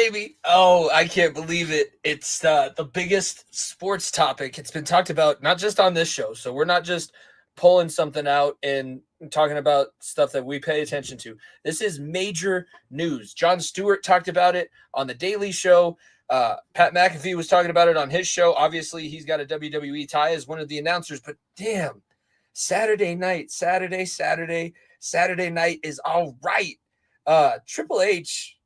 baby. Oh, I can't believe it. It's the biggest sports topic. It's been talked about not just on this show. So we're not just pulling something out and talking about stuff that we pay attention to. This is major news. Jon Stewart talked about it on The Daily Show. Pat McAfee was talking about it on his show. Obviously, he's got a WWE tie as one of the announcers. But damn, Saturday night is all right. Triple H,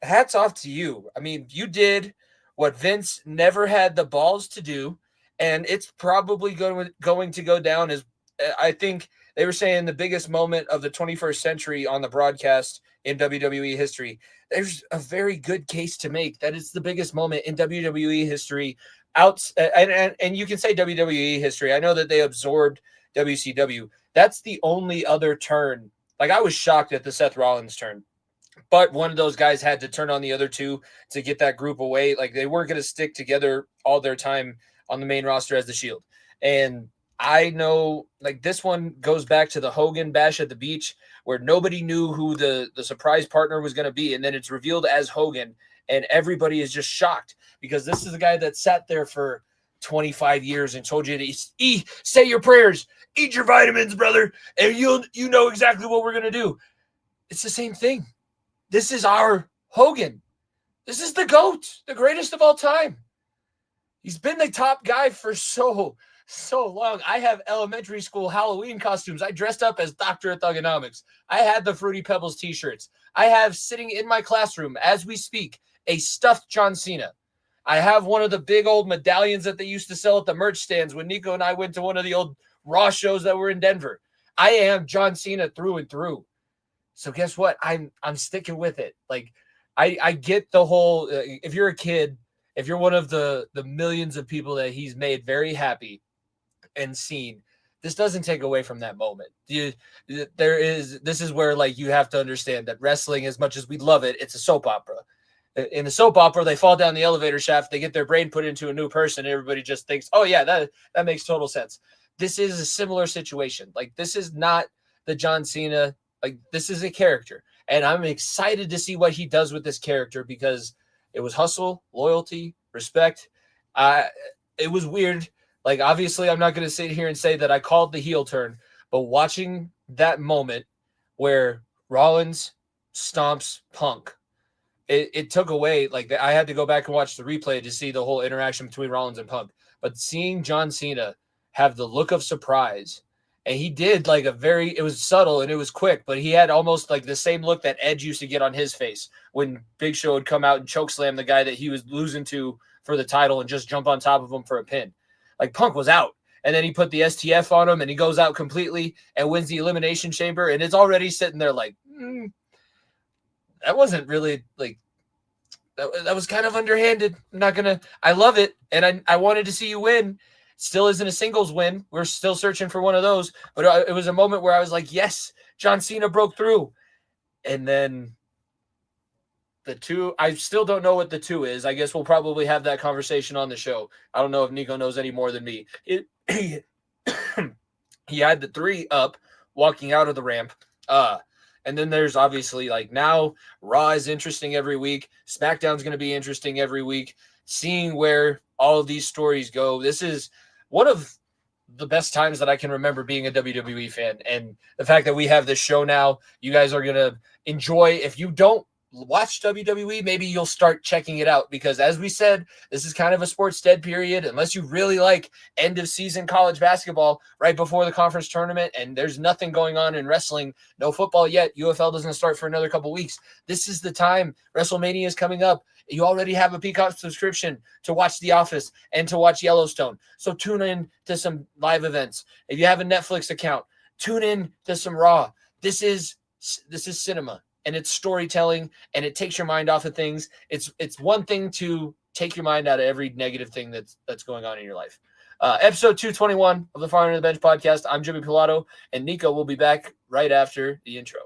hats off to you. I mean, you did what Vince never had the balls to do, and it's probably going to go down as, I think they were saying, the biggest moment of the 21st century on the broadcast in WWE history. There's a very good case to make that it's the biggest moment in WWE history. And you can say WWE history. I know that they absorbed WCW. That's the only other turn. Like, I was shocked at the Seth Rollins turn. But one of those guys had to turn on the other two to get that group away. Like, they weren't going to stick together all their time on the main roster as the Shield. And I know, like, this one goes back to the Hogan bash at the beach where nobody knew who the surprise partner was going to be. And then it's revealed as Hogan. And everybody is just shocked because this is the guy that sat there for 25 years and told you to say your prayers, eat your vitamins, brother, and you know exactly what we're going to do. It's the same thing. This is our Hogan. This is the GOAT, the greatest of all time. He's been the top guy for so long. I have elementary school Halloween costumes. I dressed up as Dr. Thugonomics. I had the Fruity Pebbles t-shirts. I have, sitting in my classroom as we speak, a stuffed John Cena. I have one of the big old medallions that they used to sell at the merch stands when Nico and I went to one of the old Raw shows that were in Denver. I am John Cena through and through. So guess what? I'm sticking with it. Like, I get the whole, if you're a kid, if you're one of the millions of people that he's made very happy and seen, this doesn't take away from that moment. This is where, like, you have to understand that wrestling, as much as we love it, it's a soap opera. In the soap opera, they fall down the elevator shaft, they get their brain put into a new person, and everybody just thinks, oh yeah, that makes total sense. This is a similar situation. Like, this is not the John Cena. Like, this is a character, and I'm excited to see what he does with this character because it was hustle, loyalty, respect. It was weird. Like, obviously, I'm not going to sit here and say that I called the heel turn, but watching that moment where Rollins stomps Punk, it took away. Like, I had to go back and watch the replay to see the whole interaction between Rollins and Punk. But seeing John Cena have the look of surprise, and he did, like, it was subtle and it was quick, but he had almost like the same look that Edge used to get on his face when Big Show would come out and chokeslam the guy that he was losing to for the title and just jump on top of him for a pin. Like, Punk was out, and then he put the STF on him and he goes out completely and wins the Elimination Chamber, and it's already sitting there like, that wasn't really, like, that was kind of underhanded. I love it, and I wanted to see you win. Still isn't a singles win. We're still searching for one of those. But it was a moment where I was like, yes, John Cena broke through. And then the two, I still don't know what the two is. I guess we'll probably have that conversation on the show. I don't know if Nico knows any more than me. He had the three up walking out of the ramp. And then there's obviously, like, now Raw is interesting every week. SmackDown's going to be interesting every week. Seeing where all of these stories go. This is one of the best times that I can remember being a WWE fan. And the fact that we have this show now, you guys are going to enjoy. If you don't watch WWE, maybe you'll start checking it out because, as we said, this is kind of a sports dead period unless you really like end of season college basketball right before the conference tournament, and there's nothing going on in wrestling. No football yet. UFL doesn't start for another couple weeks. This is the time. WrestleMania is coming up. You already have a Peacock subscription to watch The Office and to watch Yellowstone. So tune in to some live events. If you have a Netflix account, tune in to some Raw. This is cinema, and it's storytelling, and it takes your mind off of things. It's one thing to take your mind out of every negative thing that's going on in your life. Episode 221 of the Far End of the Bench podcast. I'm Jimmy Pilato, and Nico will be back right after the intro.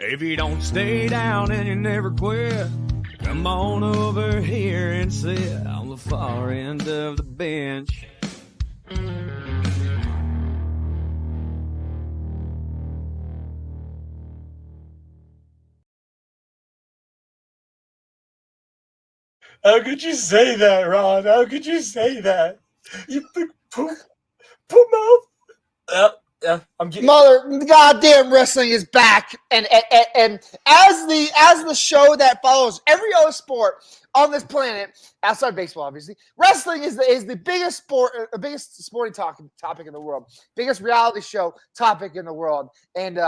If you don't stay down and you never quit, come on over here and sit on the far end of the bench. How could you say that, Ron? How could you say that? You big poop mouth. I'm getting. Mother, goddamn wrestling is back, and as the show that follows every other sport on this planet, outside baseball, obviously, wrestling is the biggest sport, the biggest sporting topic in the world, biggest reality show topic in the world, and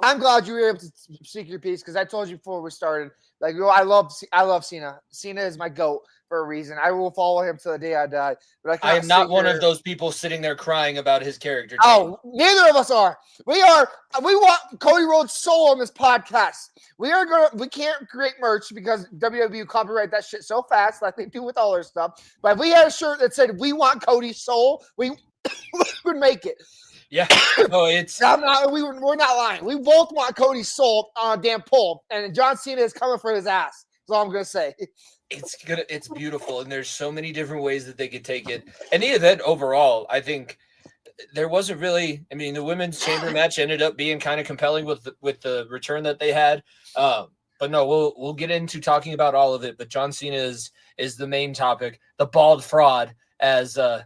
I'm glad you were able to speak your piece because I told you before we started, like, I love Cena. Cena is my GOAT for a reason. I will follow him till the day I die. But I am not one of those people sitting there crying about his character. Oh, neither of us are. We want Cody Rhodes' soul on this podcast. We can't create merch because WWE copyright that shit so fast, like they do with all their stuff. But if we had a shirt that said "We want Cody's soul," we would make it. Yeah. Oh, it's. We're not lying. We both want Cody's soul on a damn pole, and John Cena is coming for his ass. That's all I'm gonna say. It's beautiful, and there's so many different ways that they could take it. And the event overall, I think there wasn't really. I mean, the women's chamber match ended up being kind of compelling with the return that they had. But no, we'll get into talking about all of it. But John Cena is the main topic. The bald fraud, as the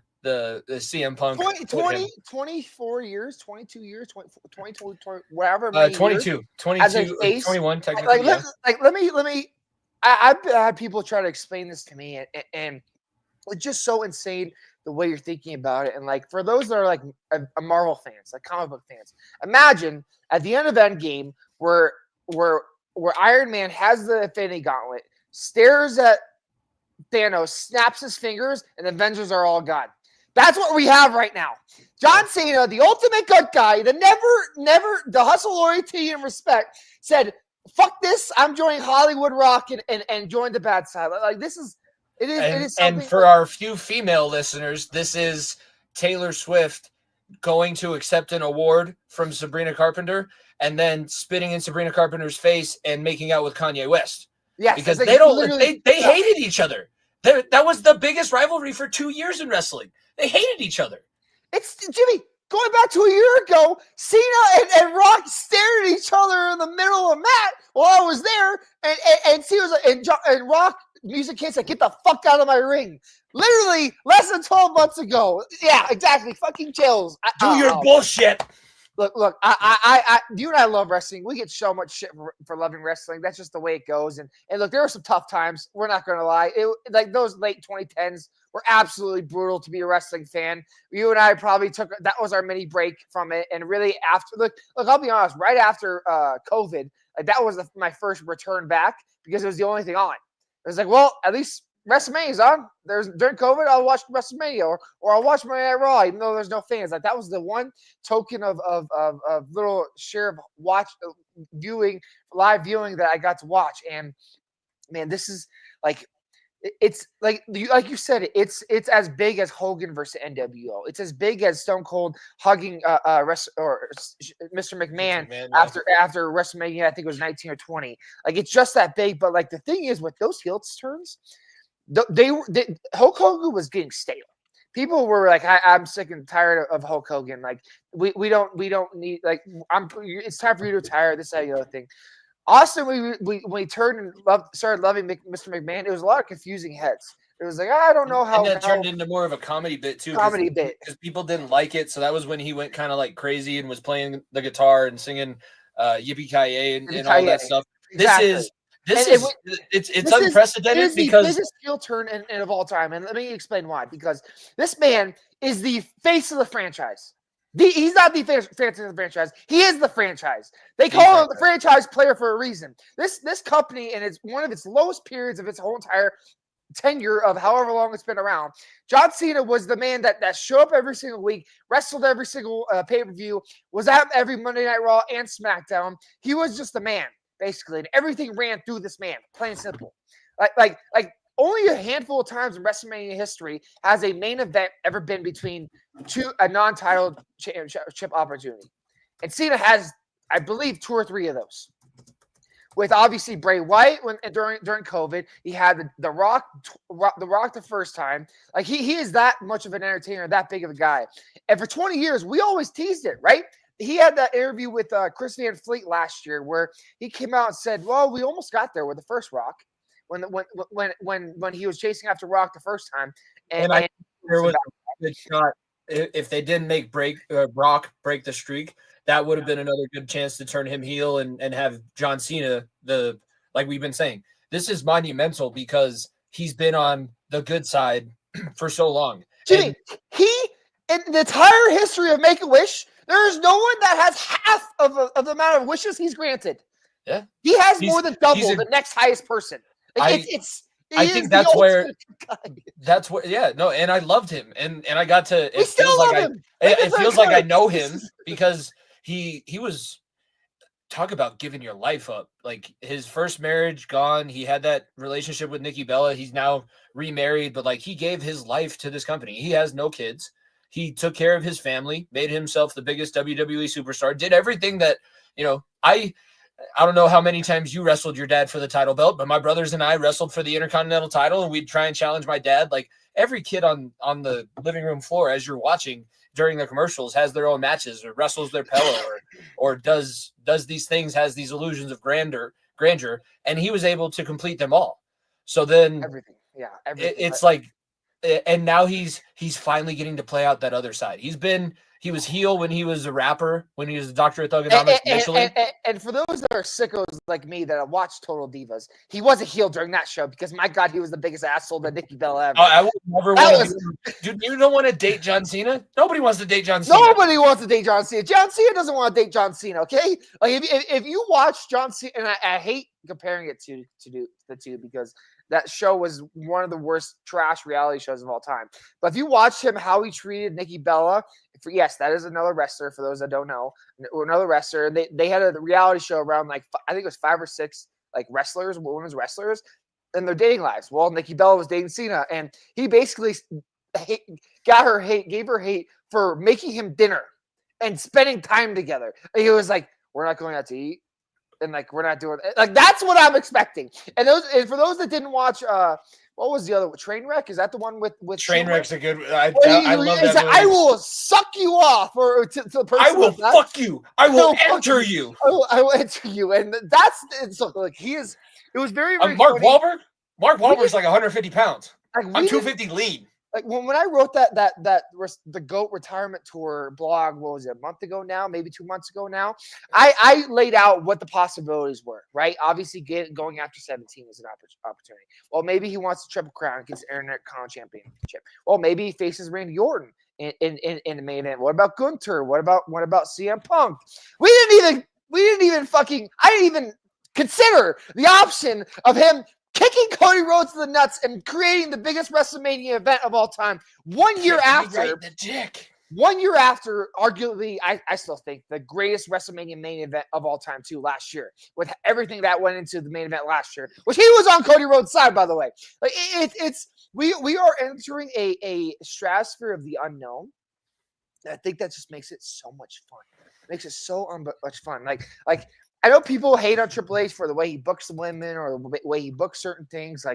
CM Punk 24 years, 22 years, 20, whatever. 22, 21 technically. Let me. I've had people try to explain this to me, and it's just so insane the way you're thinking about it. And like for those that are like a Marvel fans, like comic book fans, imagine at the end of Endgame where Iron Man has the Infinity Gauntlet, stares at Thanos, snaps his fingers, and the Avengers are all gone. That's what we have right now. John Cena, the ultimate good guy, the the hustle, loyalty, and respect, said, "Fuck this! I'm joining Hollywood Rock and join the bad side." Like it is. And for our few female listeners, this is Taylor Swift going to accept an award from Sabrina Carpenter and then spitting in Sabrina Carpenter's face and making out with Kanye West. Yes, because they hated each other. That was the biggest rivalry for 2 years in wrestling. They hated each other. It's Jimmy. Going back to a year ago, Cena and Rock stared at each other in the middle of the mat while I was there, and Cena was like, and Rock music kids said, "Get the fuck out of my ring!" Literally less than 12 months ago. Yeah, exactly. Fucking chills. Do your bullshit. Look. You and I love wrestling. We get so much shit for loving wrestling. That's just the way it goes. And look, there were some tough times. We're not gonna lie. Like those late 2010s were absolutely brutal to be a wrestling fan. You and I probably that was our mini break from it. And really after look, I'll be honest. Right after COVID, like that was my first return back because it was the only thing on. It was like, well, at least WrestleMania's on. During COVID, I'll watch WrestleMania or I'll watch Monday Night Raw, even though there's no fans. Like that was the one token of little share of live viewing that I got to watch. And man, this is like it's like you said, it's as big as Hogan versus NWO. It's as big as Stone Cold hugging Mr. McMahon after WrestleMania. I think it was 19 or 20. Like it's just that big. But like the thing is, with those heel turns, Hulk Hogan was getting stale. People were like, I'm sick and tired of Hulk Hogan. Like we don't need like it's time for you to retire. This, that, the other thing. Austin, we turned and started loving Mr. McMahon. It was a lot of confusing heads. It was like, I don't know how. And that turned into more of a comedy bit too. Because people didn't like it. So that was when he went kind of like crazy and was playing the guitar and singing Yippee-Ki-Yay and all that stuff. Exactly. It's unprecedented because the biggest heel turn of all time. And let me explain why. Because this man is the face of the franchise. He's not the face of the franchise. He is the franchise. They call him the franchise player for a reason. This company, and it's one of its lowest periods of its whole entire tenure of however long it's been around. John Cena was the man that showed up every single week, wrestled every single pay-per-view, was at every Monday Night Raw and SmackDown. He was just the man, basically, and everything ran through this man, plain and simple. Like only a handful of times in WrestleMania history has a main event ever been between a non-title championship opportunity. And Cena has, I believe, 2 or 3 of those. With obviously Bray Wyatt during COVID, he had the Rock the first time. Like he is that much of an entertainer, that big of a guy. And for 20 years, we always teased it, right? He had that interview with Chris Van Fleet last year where he came out and said, well, we almost got there with the first Rock. when he was chasing after Rock the first time, and there was a good shot. If they didn't make Brock break the streak, that would have been another good chance to turn him heel and have John Cena like we've been saying. This is monumental because he's been on the good side for so long. Jimmy, in the entire history of Make-A-Wish, there is no one that has half of the amount of wishes he's granted. Yeah, he has more than double the next highest person. I think that's where. Yeah, no, and I loved him, and I got to. We still love him. It feels like I know him because he was. Talk about giving your life up. Like his first marriage gone. He had that relationship with Nikki Bella. He's now remarried, but like he gave his life to this company. He has no kids. He took care of his family, made himself the biggest WWE superstar, did everything that, I don't know how many times you wrestled your dad for the title belt, but my brothers and I wrestled for the Intercontinental title, and we'd try and challenge my dad. Like every kid on the living room floor, as you're watching during the commercials, has their own matches or wrestles their pillow or does these things, has these illusions of grandeur, and he was able to complete them all. So then everything. It's like, and now he's finally getting to play out that other side. He was heel when he was a rapper, when he was a Doctor of Thugonomics initially. And for those that are sickos like me that have watched Total Divas, he was a heel during that show because, my God, he was the biggest asshole that Nikki Bella ever. I would never want to. Dude, you don't want to date John Cena? Nobody wants to date John Cena. Nobody wants to date John Cena. John Cena doesn't want to date John Cena, okay? Like if you watch John Cena, and I hate comparing it to the two because that show was one of the worst trash reality shows of all time. But if you watch him, how he treated Nikki Bella, yes, that is another wrestler. For those that don't know, another wrestler. They had a reality show around I think it was 5 or 6 wrestlers, women's wrestlers, and their dating lives. Well, Nikki Bella was dating Cena, and he basically gave her hate for making him dinner and spending time together. And he was like, "We're not going out to eat." And we're not doing it. That's what I'm expecting. And for those that didn't watch, what was the other one? Trainwreck? Is that the one with Trainwreck's a good? I love that movie. I will suck you off, or to the person. I will fuck you. I will enter you. I will enter you, and that's so he is. It was very Mark Wahlberg. Mark Wahlberg's 150 pounds. I'm 250 lean. When I wrote the GOAT retirement tour blog, what was it, a month ago now, maybe 2 months ago now, I laid out what the possibilities were, right? Obviously, going after 17 is an opportunity. Well, maybe he wants a triple crown against the Intercontinental Championship. Well, maybe he faces Randy Orton in the main event. What about Gunther? What about CM Punk? I didn't even consider the option of him kicking Cody Rhodes to the nuts and creating the biggest WrestleMania event of all time. 1 year after, arguably, I still think the greatest WrestleMania main event of all time too, last year, with everything that went into the main event last year, which he was on Cody Rhodes' side, by the way. We are entering a stratosphere of the unknown. I think that just makes it so much fun. It makes it so much fun. I know people hate on Triple H for the way he books the women or the way he books certain things.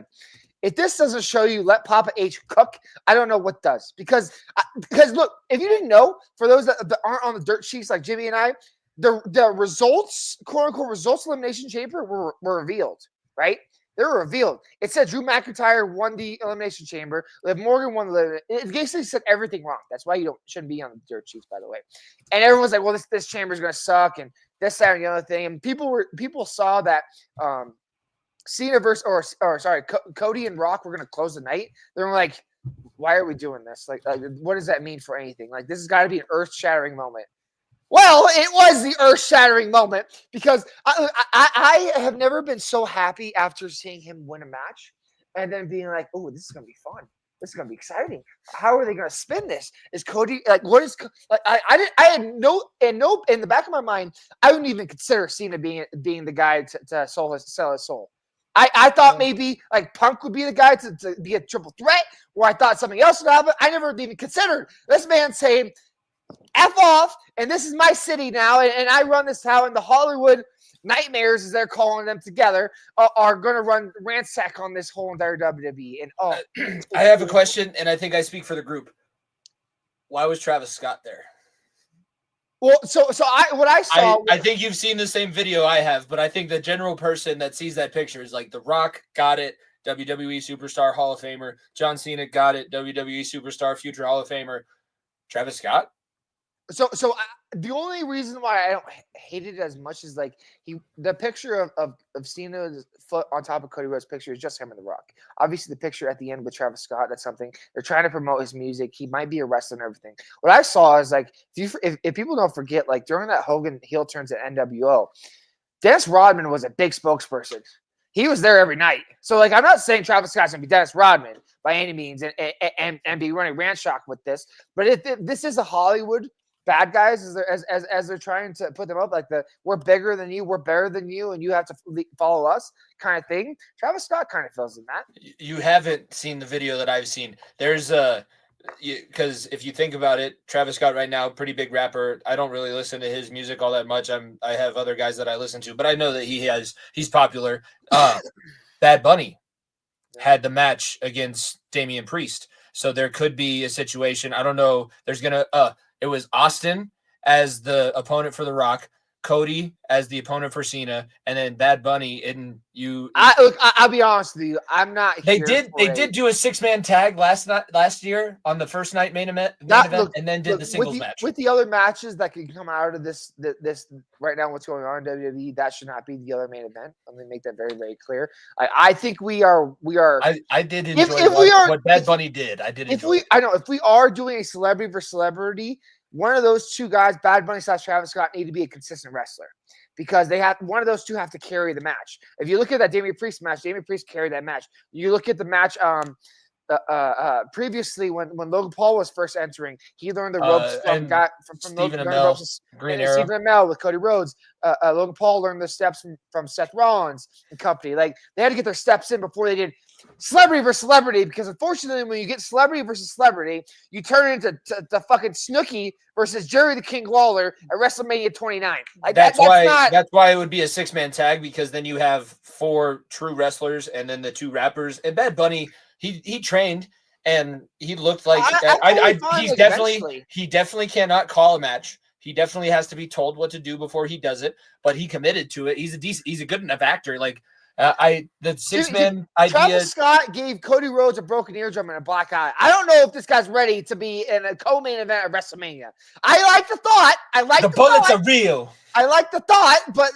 If this doesn't show you let Papa H cook, I don't know what does. Because look, if you didn't know, for those that aren't on the dirt sheets like Jimmy and I, the results, quote unquote results, Elimination Chamber were revealed, right? They were revealed. It said Drew McIntyre won the Elimination Chamber. Liv Morgan won the. It basically said everything wrong. That's why you shouldn't be on the dirt sheets, by the way. And everyone's like, "Well, this chamber is going to suck," and this, that, and the other thing. And people saw that Cena Cody and Rock were going to close the night. They were like, "Why are we doing this? What does that mean for anything? This has got to be an earth-shattering moment." Well, it was the earth-shattering moment because I have never been so happy after seeing him win a match and then being like, "Oh, this is gonna be fun. This is gonna be exciting. How are they gonna spin this? Is Cody what is I had no in the back of my mind, I wouldn't even consider Cena being the guy to sell his soul. I thought maybe Punk would be the guy to be a triple threat, or I thought something else would happen. I never even considered this man saying, "F off, and this is my city now, and I run this town," and the Hollywood Nightmares, as they're calling them together, are going to ransack on this whole entire WWE. And I have a question, and I think I speak for the group. Why was Travis Scott there? Well, what I saw. I think you've seen the same video I have, but I think the general person that sees that picture is like The Rock, got it, WWE superstar, Hall of Famer. John Cena, got it, WWE superstar, future Hall of Famer. Travis Scott. The only reason why I don't hate it as much is like the picture of Cena's foot on top of Cody Rhodes' picture is just him and The Rock. Obviously, the picture at the end with Travis Scott, that's something they're trying to promote his music. He might be a wrestler and everything. What I saw is like if people don't forget, like during that Hogan heel turns at NWO, Dennis Rodman was a big spokesperson. He was there every night. So like I'm not saying Travis Scott's gonna be Dennis Rodman by any means and be running Ranshock with this, but this is a Hollywood bad guys as they're trying to put them up like we're bigger than you, we're better than you, and you have to follow us kind of thing. Travis Scott kind of feels in that. You haven't seen the video that I've seen. There's because if you think about it, Travis Scott right now, pretty big rapper. I don't really listen to his music all that much. I have other guys that I listen to, but I know that he's popular. Bad Bunny had the match against Damian Priest, so there could be a situation. I don't know. It was Austin as the opponent for The Rock, Cody as the opponent for Cena, and then Bad Bunny. And I'll be honest with you, I'm not. They did do a 6-man tag last year on the first night main event, and then did the singles match. With the other matches that can come out of this right now, what's going on in WWE, that should not be the other main event. Let me make that very, very clear. I think we are. I did enjoy what Bad Bunny did. I did enjoy. If we are doing a celebrity versus celebrity, one of those two guys, Bad Bunny / Travis Scott, need to be a consistent wrestler because one of those two have to carry the match. If you look at that Damian Priest match, Damian Priest carried that match. You look at the match previously when Logan Paul was first entering, he learned the ropes from Stephen Amell, Green Arrow. Stephen Amell with Cody Rhodes. Logan Paul learned the steps from Seth Rollins and company. Like they had to get their steps in before they did celebrity versus celebrity, because unfortunately when you get celebrity versus celebrity, you turn it into the fucking Snooki versus Jerry the King Lawler at WrestleMania 29. Like that's why it would be a 6-man tag, because then you have 4 true wrestlers and then the 2 rappers. And Bad Bunny, he trained and he looked like he definitely cannot call a match. He definitely has to be told what to do before he does it, but he committed to it. He's a good enough actor. Like the 6-man idea. Travis Scott gave Cody Rhodes a broken eardrum and a black eye. I don't know if this guy's ready to be in a co-main event at WrestleMania. I like the thought. The bullets are real. I like the thought, but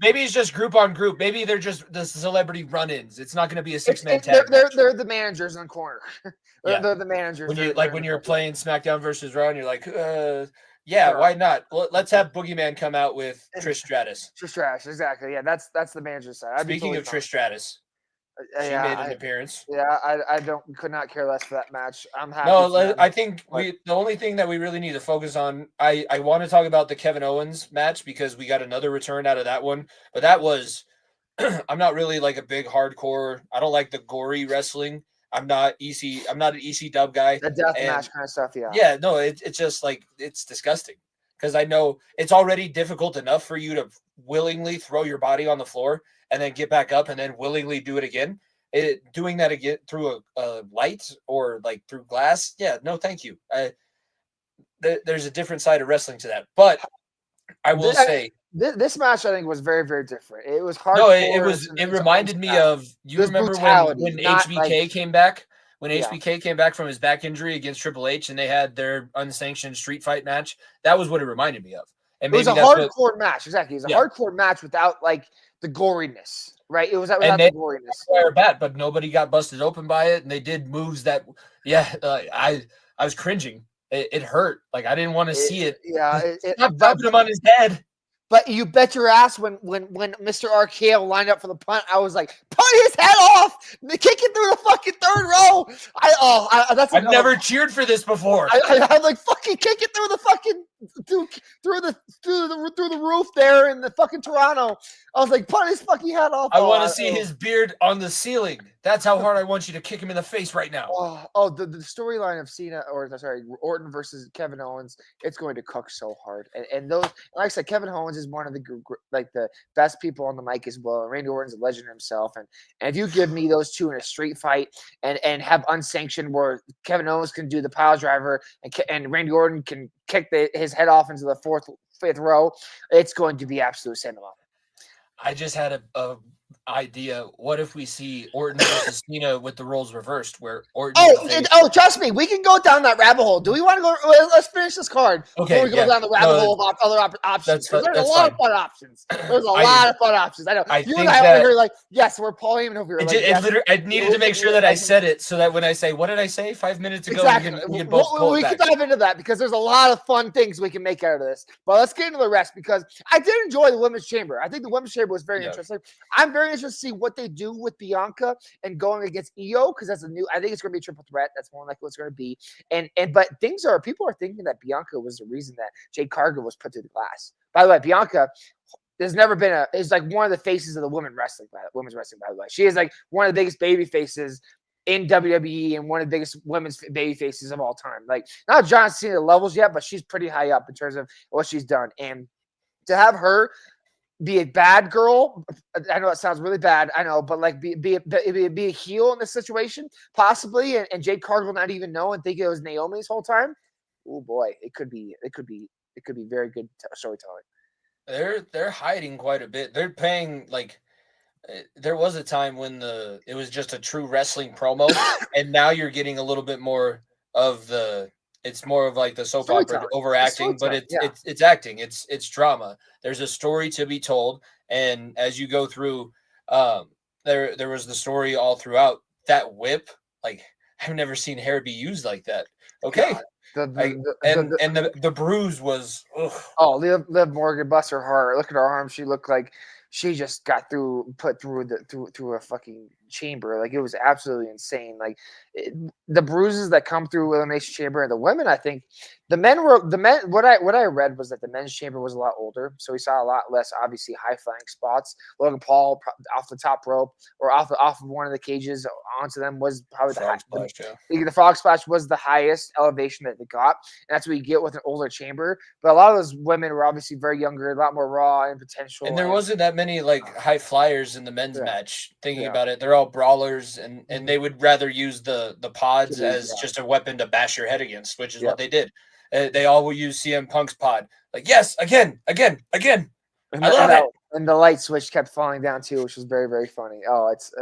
maybe it's just group on group. Maybe they're just the celebrity run-ins. It's not going to be a 6-man tag. They're the managers in the corner. Yeah. They're the managers. When you're playing SmackDown versus Raw, and you're like, yeah, sure. Why not? Well, let's have Boogeyman come out with Trish Stratus. Trish Stratus, exactly. Yeah, that's the manager's side. Speaking of Trish Stratus, she made an appearance. Yeah, I could not care less for that match. I'm happy. No, I think the only thing that we really need to focus on, I want to talk about the Kevin Owens match because we got another return out of that one. But that was, I'm not really like a big hardcore. I don't like the gory wrestling. I'm not an EC dub guy. The death match kind of stuff, yeah. Yeah, no, it's just like it's disgusting because I know it's already difficult enough for you to willingly throw your body on the floor and then get back up and then willingly do it again. Doing that again through a light or like through glass, yeah, no, thank you. There's a different side of wrestling to that, but I will say. This match, I think, was very, very different. It was hard. No, it reminded me of remember when HBK came back? When HBK came back from his back injury against Triple H and they had their unsanctioned street fight match. That was what it reminded me of. And it was a hardcore match, exactly. It was a hardcore match without like the goriness, right? It was without the goriness. But nobody got busted open by it, and they did moves that. I was cringing. It hurt. Like I didn't want to see it. Yeah, Stop dumping him on his head. But you bet your ass when Mr. RKO lined up for the punt, I was like, punt his head off, kick it through the fucking third row. I've never cheered for this before. I'm like, fucking kick it through the fucking through the roof there in the fucking Toronto. I was like, punt his fucking head off. I want to see his beard on the ceiling. That's how hard I want you to kick him in the face right now. The storyline of Orton versus Kevin Owens, it's going to cook so hard. And those, like I said, Kevin Owens Owens is one of the best people on the mic as well. And Randy Orton's a legend himself. And if you give me those two in a street fight and have unsanctioned where Kevin Owens can do the pile driver and Randy Orton can kick his head off into the fifth row, it's going to be absolute cinema. I just had a idea. What if we see Orton versus Cena with the roles reversed, where Orton? Trust me, we can go down that rabbit hole. Do we want to go? Let's finish this card before we go down the rabbit hole of other options. There's a lot of fun options. There's a lot of fun options. I know. You and I over here like, yes, we're pulling over here. I needed to make sure that I said it so that when I say, what did I say 5 minutes ago? Exactly. We can both pull it back. We can dive into that because there's a lot of fun things we can make out of this. But let's get into the rest because I did enjoy the Women's Chamber. I think the Women's Chamber was very interesting. I'm very interested to see what they do with Bianca and going against Io because that's I think it's going to be a triple threat. That's more like what it's going to be. But people are thinking that Bianca was the reason that Jade Cargill was put through the glass. By the way, Bianca there's never been is like one of the faces of the women's wrestling, by the way. She is like one of the biggest baby faces in WWE and one of the biggest women's baby faces of all time. Like not John Cena levels yet, but she's pretty high up in terms of what she's done. And to have her be a bad girl, I know it sounds really bad, I know, but like be a heel in this situation, possibly, and Jade Cargill not even know and think it was Naomi this whole time. Oh boy, it could be very good storytelling. They're hiding quite a bit. They're paying like there was a time when it was just a true wrestling promo, and now you're getting a little bit more of it's more of like the soap opera overacting, but it's acting. It's drama. There's a story to be told, and as you go through, there was the story all throughout. That whip, like I've never seen hair be used like that. Okay, the bruise was. Ugh. Oh, Liv Morgan, bless her heart. Look at her arm. She looked like she just got put through a fucking chamber. Like it was absolutely insane. Like the bruises that come through Elimination Chamber, and the women, I think the men what I read was that the men's chamber was a lot older, so we saw a lot less obviously high flying spots. Logan Paul off the top rope or off of one of the cages onto them was probably the frog splash was the highest elevation that they got, and that's what you get with an older chamber. But a lot of those women were obviously very younger, a lot more raw and potential. And there wasn't that many like high flyers in the men's match. Thinking about it, they're all brawlers, and they would rather use the pods as just a weapon to bash your head against, which is what they did. They all will use CM Punk's pod. Like, yes, again. I love it. And the light switch kept falling down too, which was very, very funny. Oh, it's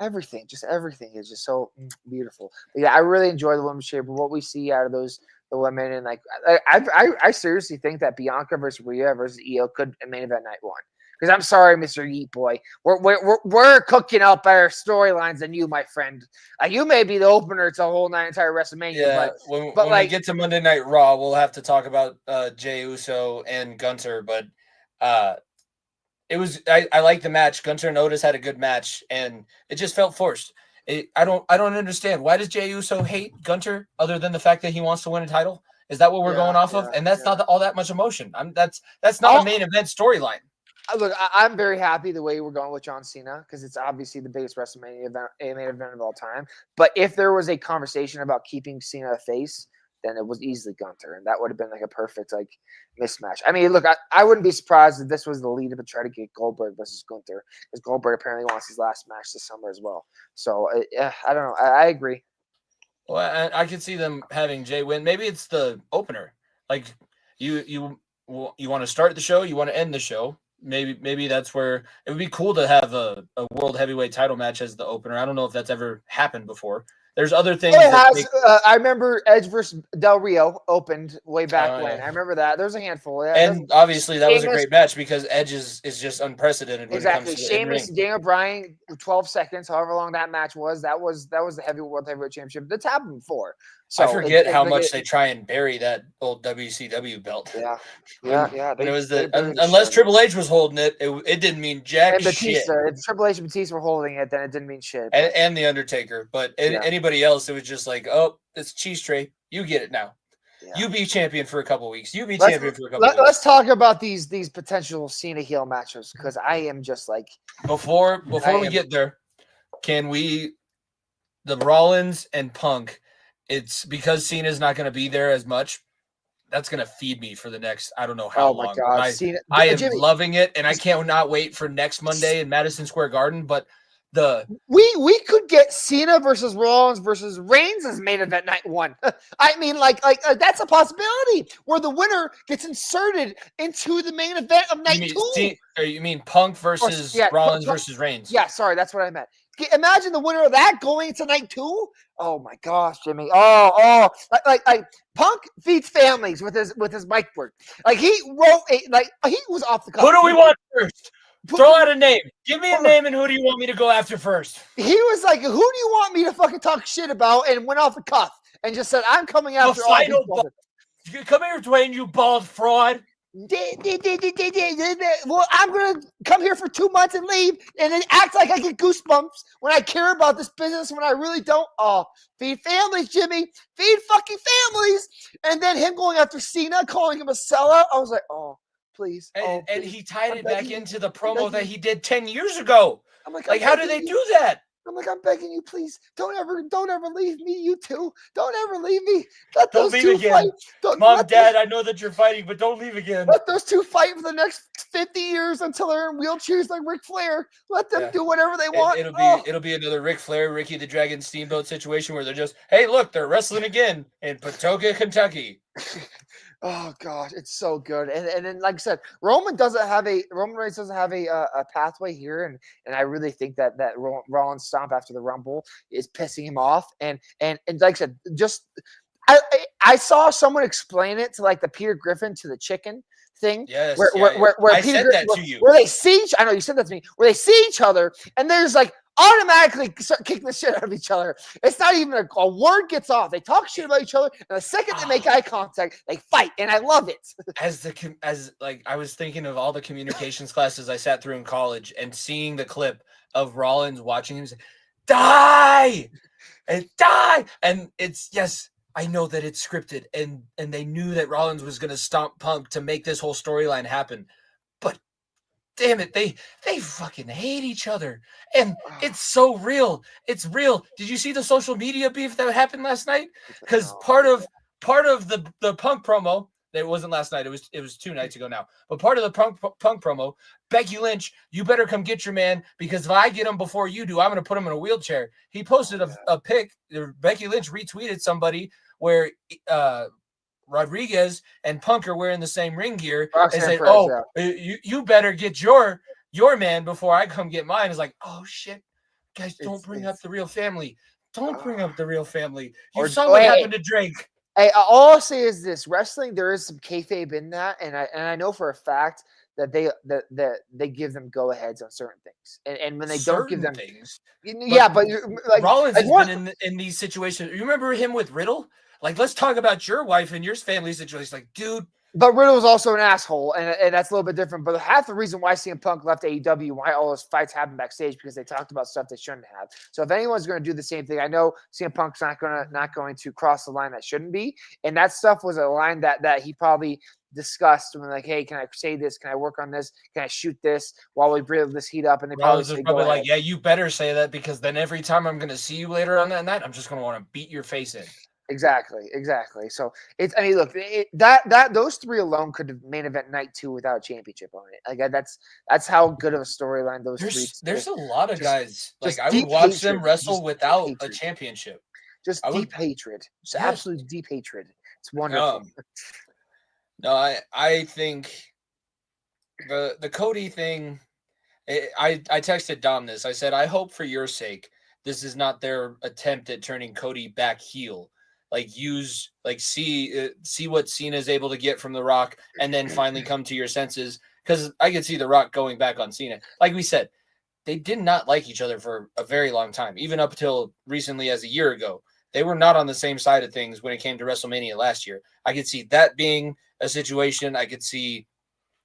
everything. Just everything is just so beautiful. But yeah, I really enjoy the women's chamber. What we see out of the women, and like, I seriously think that Bianca versus Rhea versus Io could main event night one. Because I'm sorry, Mr. Yeet Boy, we're cooking up better storylines than you, my friend. You may be the opener to the whole entire WrestleMania. Yeah, when we get to Monday Night Raw, we'll have to talk about Jey Uso and Gunther. But it was I like the match. Gunther and Otis had a good match, and it just felt forced. I don't understand. Why does Jey Uso hate Gunther other than the fact that he wants to win a title? Is that what we're going off of? And that's not all that much emotion. That's not a main event storyline. Look, I'm very happy the way we're going with John Cena because it's obviously the biggest WrestleMania main event of all time. But if there was a conversation about keeping Cena a face, then it was easily Gunther, and that would have been like a perfect like mismatch. I mean, look, I wouldn't be surprised if this was the lead up to try to get Goldberg versus Gunther because Goldberg apparently wants his last match this summer as well. So I don't know. I agree. Well, I could see them having Jey win. Maybe it's the opener. Like you want to start the show, you want to end the show. Maybe that's where it would be cool to have a world heavyweight title match as the opener. I don't know if that's ever happened before. There's other things. I remember Edge versus Del Rio opened way back when. I remember that. There's a handful. And obviously that was a great match because Edge is just unprecedented. Exactly. Sheamus, Daniel Bryan, 12 seconds, however long that match was. That was the world heavyweight championship. That's happened before. So I forget how much they try and bury that old WCW belt. Yeah. But it was unless Triple H was holding it, it didn't mean jack shit. If Triple H and Batista were holding it, then it didn't mean shit. And the Undertaker, but anybody else, it was just like, oh, it's cheese tray. You get it now. Yeah. You be champion for a couple weeks. Let's talk about these potential Cena heel matches because I am just like before we get there, can we the Rollins and Punk? It's because Cena's not going to be there as much. that's gonna feed me for the next I don't know how Oh my long. God, I am Jimmy, loving it, and I cannot wait for next Monday in Madison Square Garden. But we could get Cena versus Rollins versus Reigns as main event night 1. I mean, like that's a possibility where the winner gets inserted into the main event of night 2. You mean Punk versus Rollins versus Reigns? Yeah, sorry, that's what I meant. Imagine the winner of that going into night 2. Oh my gosh, Jimmy. Oh, like Punk feeds families with his mic work. Like he was off the cuff. Who do we want first? Throw out a name. Give me a name, and who do you want me to go after first? He was like, "Who do you want me to fucking talk shit about?" And went off the cuff and just said, "I'm coming after all these people." Come here, Dwayne, you bald fraud. Well, I'm gonna come here for 2 months and leave, and then act like I get goosebumps when I care about this business when I really don't. Oh, feed families, Jimmy. Feed fucking families. And then him going after Cena, calling him a sellout. I was like, oh. Please. And he tied it back into the promo that he did 10 years ago. I'm like how did they do that? I'm like, I'm begging you, please. Don't ever leave me, you two. Don't ever leave me. Let those two fight. Mom, Dad, I know that you're fighting, but don't leave again. Let those two fight for the next 50 years until they're in wheelchairs like Ric Flair. Let them do whatever they want. It'll be another Ric Flair, Ricky the Dragon Steamboat situation where they're just, hey, look, they're wrestling again in Patoka, Kentucky. Oh gosh, it's so good. And then like I said, Roman Reigns doesn't have a pathway here, and I really think that Rollins stomp after the Rumble is pissing him off. And like I said, just I saw someone explain it to like the Peter Griffin to the chicken thing. Yes, where I said that to you. Where they see I know you said that to me. Where they see each other and there's like automatically start kicking the shit out of each other. It's not even a word gets off. They talk shit about each other, and the second they make eye contact, they fight, and I love it. As I was thinking of all the communications classes I sat through in college, and seeing the clip of Rollins watching him say, "Die and die," and it's yes. I know that it's scripted, and they knew that Rollins was going to stomp Punk to make this whole storyline happen. But damn it, they fucking hate each other, and it's so real. It's real. Did you see the social media beef that happened last night? Because part of the Punk promo, it wasn't last night. It was 2 nights ago now. But part of the Punk promo, Becky Lynch, you better come get your man, because if I get him before you do, I'm going to put him in a wheelchair. He posted a pic. Becky Lynch retweeted somebody where Rodriguez and Punk are wearing the same ring gear and say, you better get your man before I come get mine. It's like, oh shit, guys, don't bring up the real family. Don't bring up the real family. You saw what happened to Drake. Hey, all I'll say is this: wrestling, there is some kayfabe in that, and I know for a fact that they give them go aheads on certain things, and when they don't give them things, but like Rollins has been in these situations. You remember him with Riddle? Like, let's talk about your wife and your family situation. Like, dude. But Riddle was also an asshole, and that's a little bit different. But half the reason why CM Punk left AEW, why all those fights happened backstage, because they talked about stuff they shouldn't have. So if anyone's going to do the same thing, I know CM Punk's not going to cross the line that shouldn't be, and that stuff was a line that he probably discussed when like, hey, can I say this? Can I work on this? Can I shoot this while we build this heat up? And they probably like, yeah, you better say that, because then every time I'm going to see you later on that night, I'm just going to want to beat your face in. Exactly. So look, that those three alone could have main event night 2 without a championship on it. Like that's how good of a storyline those three. There's a lot of guys like I would watch them wrestle without a championship. Just deep hatred, just absolute deep hatred. It's wonderful. No, I think the Cody thing. I texted Dom this. I said, I hope for your sake this is not their attempt at turning Cody back heel. Like see what Cena is able to get from The Rock, and then finally come to your senses. Because I could see The Rock going back on Cena. Like we said, they did not like each other for a very long time, even up until recently, as a year ago. They were not on the same side of things when it came to WrestleMania last year. I could see that being a situation. I could see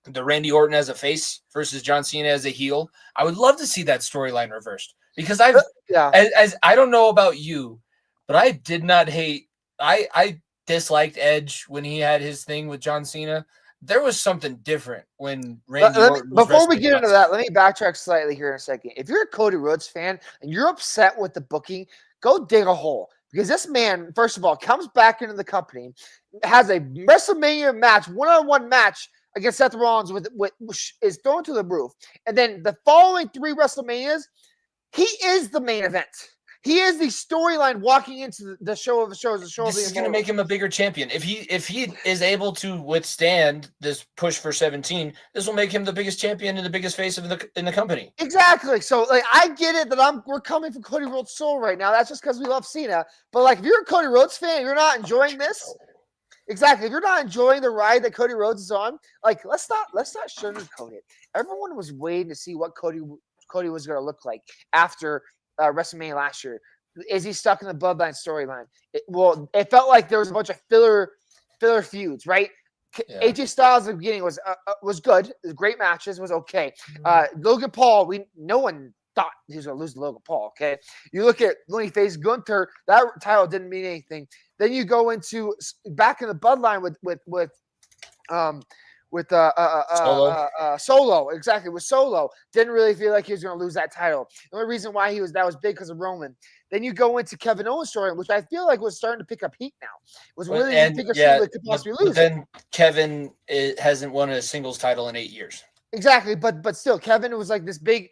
the Randy Orton as a face versus John Cena as a heel. I would love to see that storyline reversed, because as I don't know about you, but I did not hate. I disliked Edge when he had his thing with John Cena. There was something different when Randy Orton was before we get into that, let me backtrack slightly here in a second. If you're a Cody Rhodes fan and you're upset with the booking, go dig a hole. because this man, first of all, comes back into the company, has a WrestleMania match, one-on-one match against Seth Rollins, which is thrown to the roof. And then the following 3 WrestleManias, he is the main event. He is the storyline walking into the show of the shows. The show This of is the going to make him a bigger champion. If he is able to withstand this push for 17, this will make him the biggest champion and the biggest face in the company. Exactly. So like, I get it that we're coming from Cody Rhodes' soul right now. That's just because we love Cena. But like, if you're a Cody Rhodes fan, you're not enjoying this. Exactly. If you're not enjoying the ride that Cody Rhodes is on, like, let's not sugarcoat it. Everyone was waiting to see what Cody was going to look like after WrestleMania last year. Is he stuck in the Bloodline storyline? It felt like there was a bunch of filler feuds, right? Yeah. AJ Styles at the beginning was good. It was great matches. Was okay. Logan Paul, no one thought he was going to lose to Logan Paul. Okay, you look at when he faced Gunther, that title didn't mean anything. Then you go into back in the Bloodline with Solo. Exactly, with Solo. Didn't really feel like he was going to lose that title. The only reason why that was big because of Roman. Then you go into Kevin Owens' story, which I feel like was starting to pick up heat now. Was really pick up heat could possibly lose. Then Kevin hasn't won a singles title in 8 years. Exactly, but still, Kevin was like this big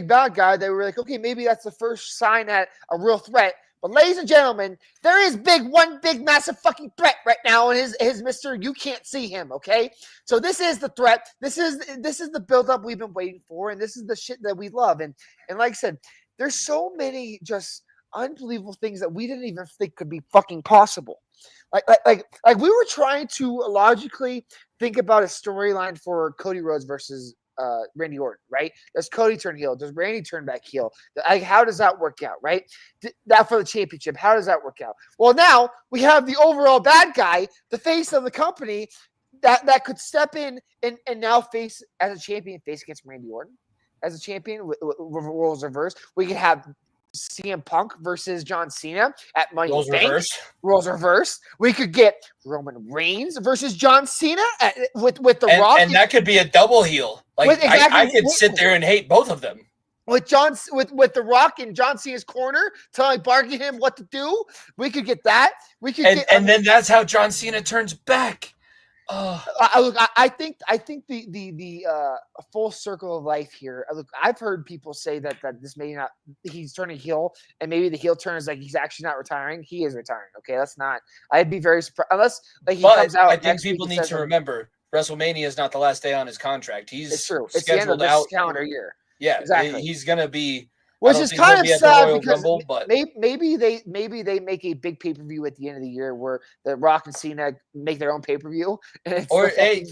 bad guy. They were like, okay, maybe that's the first sign at a real threat. But ladies and gentlemen, there is one big massive fucking threat right now, and his Mr. You can't see him, okay? So this is the threat. This is the buildup we've been waiting for, and this is the shit that we love. And like I said, there's so many just unbelievable things that we didn't even think could be fucking possible. Like we were trying to logically think about a storyline for Cody Rhodes versus Randy Orton, right? Does Cody turn heel? Does Randy turn back heel? Like, how does that work out, right? That for the championship, how does that work out? Well, now we have the overall bad guy, the face of the company, that could step in and now face as a champion, face against Randy Orton as a champion with roles reversed. We could have CM Punk versus John Cena at Money in the Bank. Roles reversed. We could get Roman Reigns versus John Cena with The Rock, and that could be a double heel. Like I could sit there and hate both of them. With The Rock in John Cena's corner, bargaining him what to do. We could get that. We could and then that's how John Cena turns back. I think the full circle of life here. Look, I've heard people say that this may not. He's turning heel, and maybe the heel turn is like he's actually not retiring. He is retiring. Okay, that's not. I'd be very surprised unless he comes out. I think people need to remember WrestleMania is not the last day on his contract. It's true. It's the end of this calendar year. Yeah, exactly. He's gonna be. Which is kind of sad because Rumble, but maybe they make a big pay-per-view at the end of the year where the Rock and Cena make their own pay-per-view.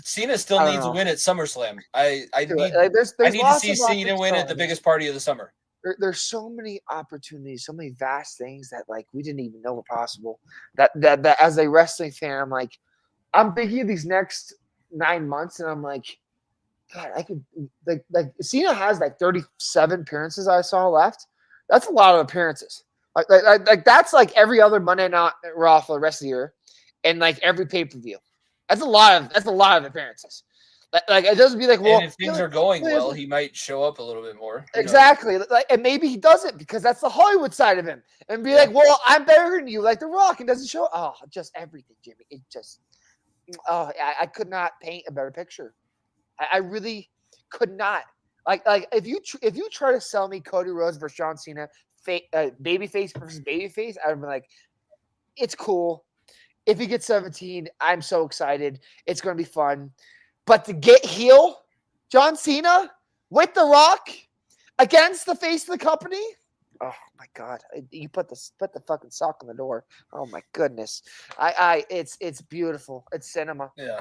Cena still needs to win at SummerSlam. I need to see Cena win at the biggest party of the summer. There's so many opportunities, so many vast things that like we didn't even know were possible. That as a wrestling fan, I'm thinking of these next 9 months, and I'm like, God, I could like Cena has like 37 appearances I saw left. That's a lot of appearances. Like that's like every other Monday Night Raw for the rest of the year, and like every pay-per-view. That's a lot of appearances. Like it doesn't be like, well, and if things are going well, he might show up a little bit more. Exactly. Like, and maybe he doesn't because that's the Hollywood side of him, and be like, well, I'm better than you, like The Rock, and doesn't show. Oh, just everything, Jimmy. It just. Oh, I could not paint a better picture. I really could not. Like if you try to sell me Cody Rhodes versus John Cena, babyface versus babyface, I'd be like, it's cool. If he gets 17, I'm so excited. It's going to be fun. But to get heel John Cena with The Rock against the face of the company, oh my God! You put the fucking sock on the door. Oh my goodness! It's beautiful. It's cinema. Yeah.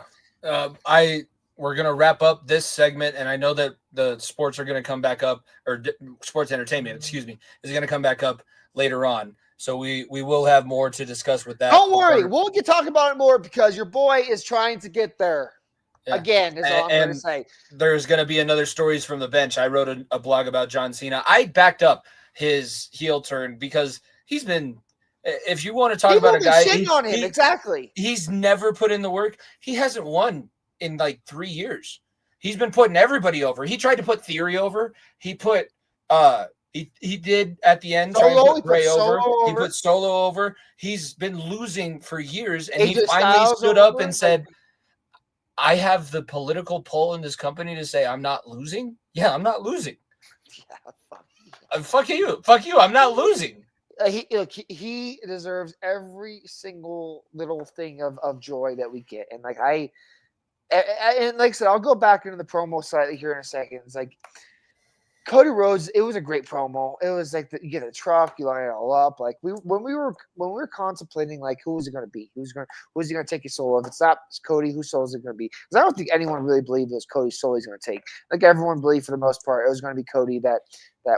We're going to wrap up this segment, and I know that the sports are going to come back up, or sports entertainment, excuse me, is going to come back up later on. So we will have more to discuss with that. Don't worry. We'll get talking about it more because your boy is trying to get there. Yeah. Again, is all I'm going to say. There's going to be another Stories from the Bench. I wrote a blog about John Cena. I backed up his heel turn because he's been – if you want to talk about a guy – on him. Exactly. He's never put in the work. He hasn't won in like 3 years. He's been putting everybody over. He tried to put Theory over. He put He did at the end try and Solo, put Bray over. He over. put Solo over. He's been losing for years, and he AJ finally Styles stood up over, and said, I have the political pull in this company to say I'm not losing. Yeah, I'm not losing. Yeah, Fuck you. Fuck you. I'm not losing. He deserves every single little thing of joy that we get. And like and like I said, I'll go back into the promo slightly here in a second. It's like Cody Rhodes, it was a great promo. It was like you get a truck, you line it all up. Like when we were contemplating like who was it going to be, who's he going to take his solo? If it's not Cody, whose solo is it going to be? Because I don't think anyone really believed it was Cody's solo he's going to take. Like everyone believed for the most part it was going to be Cody that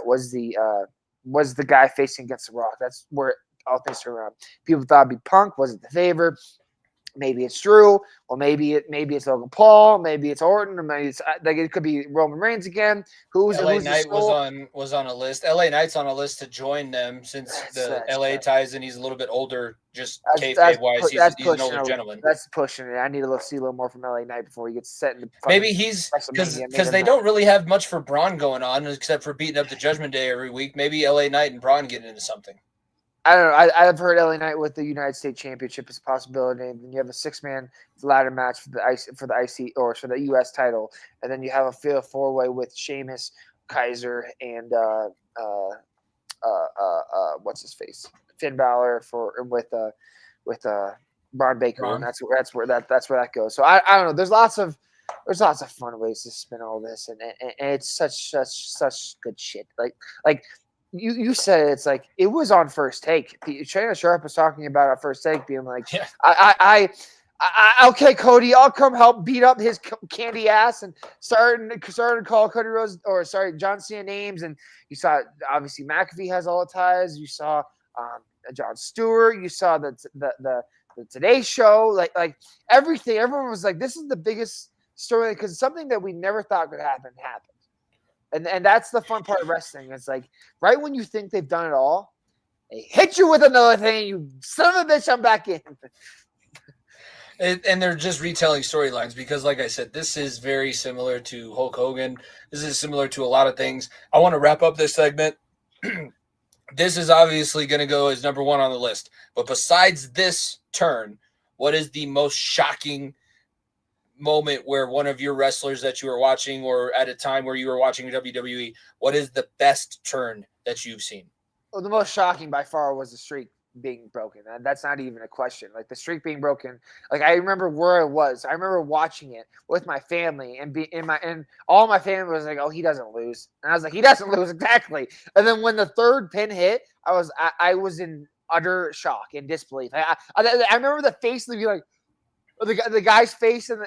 was the guy facing against the Rock. That's where all things turn around. People thought it'd be Punk, wasn't the favor. Maybe it's Drew, or maybe it's Logan Paul, maybe it's Orton, or maybe it's like it could be Roman Reigns again. LA Knight was on a list. LA Knight's on a list to join them since the LA ties, and he's a little bit older. Just kayfabe wise, he's an older gentleman. That's pushing it. I need to see a little more from LA Knight before he gets set in the maybe he's because they don't really have much for Braun going on except for beating up the Judgment Day every week. Maybe LA Knight and Braun get into something. I don't know. I've heard LA Knight with the United States Championship is a possibility. And then you have a 6-man ladder match for the IC or for the US title, and then you have a 4-way with Sheamus, Kaiser, and what's his face, Finn Balor with Braun Baker, and that's where that goes. So I don't know. There's lots of fun ways to spin all this, and it's such good shit. Like. You said it's like it was on First Take. Shannon Sharp was talking about our First Take, being like, yeah. I okay, Cody, I'll come help beat up his candy ass and starting to call Cody Rhodes John Cena names. And you saw obviously McAfee has all the ties. You saw Jon Stewart. You saw the Today Show. Like everything. Everyone was like, this is the biggest story because something that we never thought could happen happened. And that's the fun part of wrestling. It's like right when you think they've done it all, they hit you with another thing. You son of a bitch, I'm back in. And they're just retelling storylines because, like I said, this is very similar to Hulk Hogan. This is similar to a lot of things. I want to wrap up this segment. This is obviously going to go as number one on the list. But besides this turn, what is the most shocking moment where one of your wrestlers that you were watching or at a time where you were watching WWE, what is the best turn that you've seen? Well, the most shocking by far was the streak being broken. And that's not even a question. Like the streak being broken. Like I remember where it was. I remember watching it with my family and all my family was like, "Oh, he doesn't lose." And I was like, "He doesn't lose exactly." And then when the third pin hit, I was in utter shock and disbelief. I remember the face of you like the guy's face in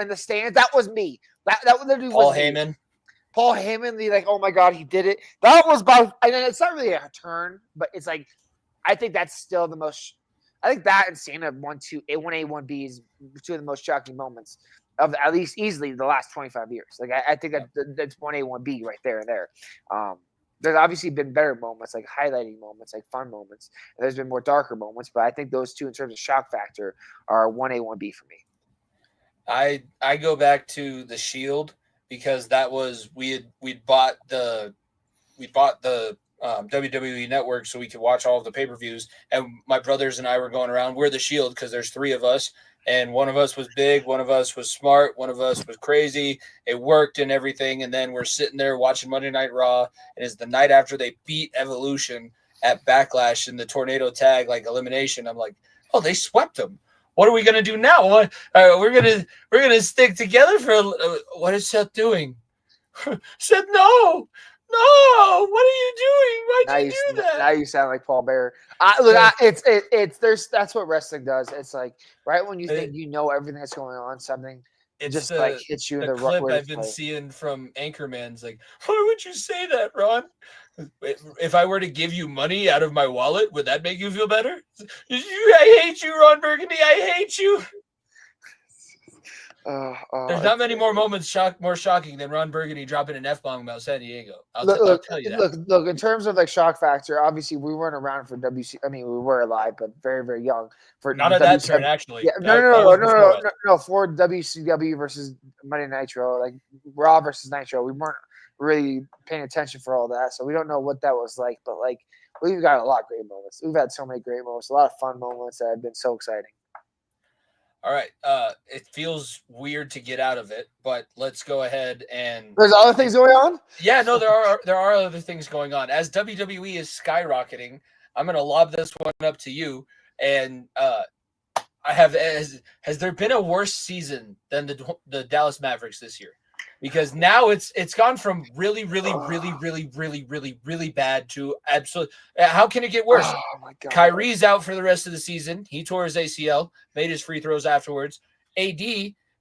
the stands. That was me. That literally was Paul me. Heyman. Paul Heyman, like, oh my God, he did it. That was about, and it's not really a turn, but it's like, I think that's still the most, I think that and Cena 1A, 1B is two of the most shocking moments of at least easily the last 25 years. Like, I think that's 1A, 1B right there and there. There's obviously been better moments, like highlighting moments, like fun moments. And there's been more darker moments, but I think those two in terms of shock factor are 1A, 1B for me. I go back to the Shield because that was we'd bought the WWE Network so we could watch all of the pay-per-views, and my brothers and I were going around. We're the Shield because there's three of us, and one of us was big, one of us was smart, one of us was crazy. It worked and everything, and then we're sitting there watching Monday Night Raw, and it's the night after they beat Evolution at Backlash in the tornado tag, like elimination. I'm like, oh, they swept them. What are we gonna do now? We're gonna stick together for what is Seth doing? Seth, no. No, what are you doing? Why'd you do that? Now you sound like Paul Bearer. That's what wrestling does. It's like right when you think you know everything that's going on, something just like hits you in the clip I've been seeing from Anchorman's like, why would you say that, Ron? If I were to give you money out of my wallet, would that make you feel better? I hate you, Ron Burgundy. I hate you. There's not many more moments more shocking than Ron Burgundy dropping an F-bomb about San Diego. I'll tell you that. Look, in terms of like shock factor, obviously we weren't around for WC. I mean, we were alive, but very, very young. For not at that turn, actually. Yeah, no. For WCW versus Monday Nitro, like Raw versus Nitro, we weren't really paying attention for all that, so we don't know what that was like. But like, we've got a lot of great moments. We've had so many great moments, a lot of fun moments that have been so exciting. All right. It feels weird to get out of it, but let's go ahead and. There's other things going on. Yeah, no, there are other things going on. As WWE is skyrocketing, I'm going to lob this one up to you. And has there been a worse season than the Dallas Mavericks this year? Because now it's gone from really bad to absolute. How can it get worse? Oh my God. Kyrie's out for the rest of the season. He tore his ACL, made his free throws afterwards. AD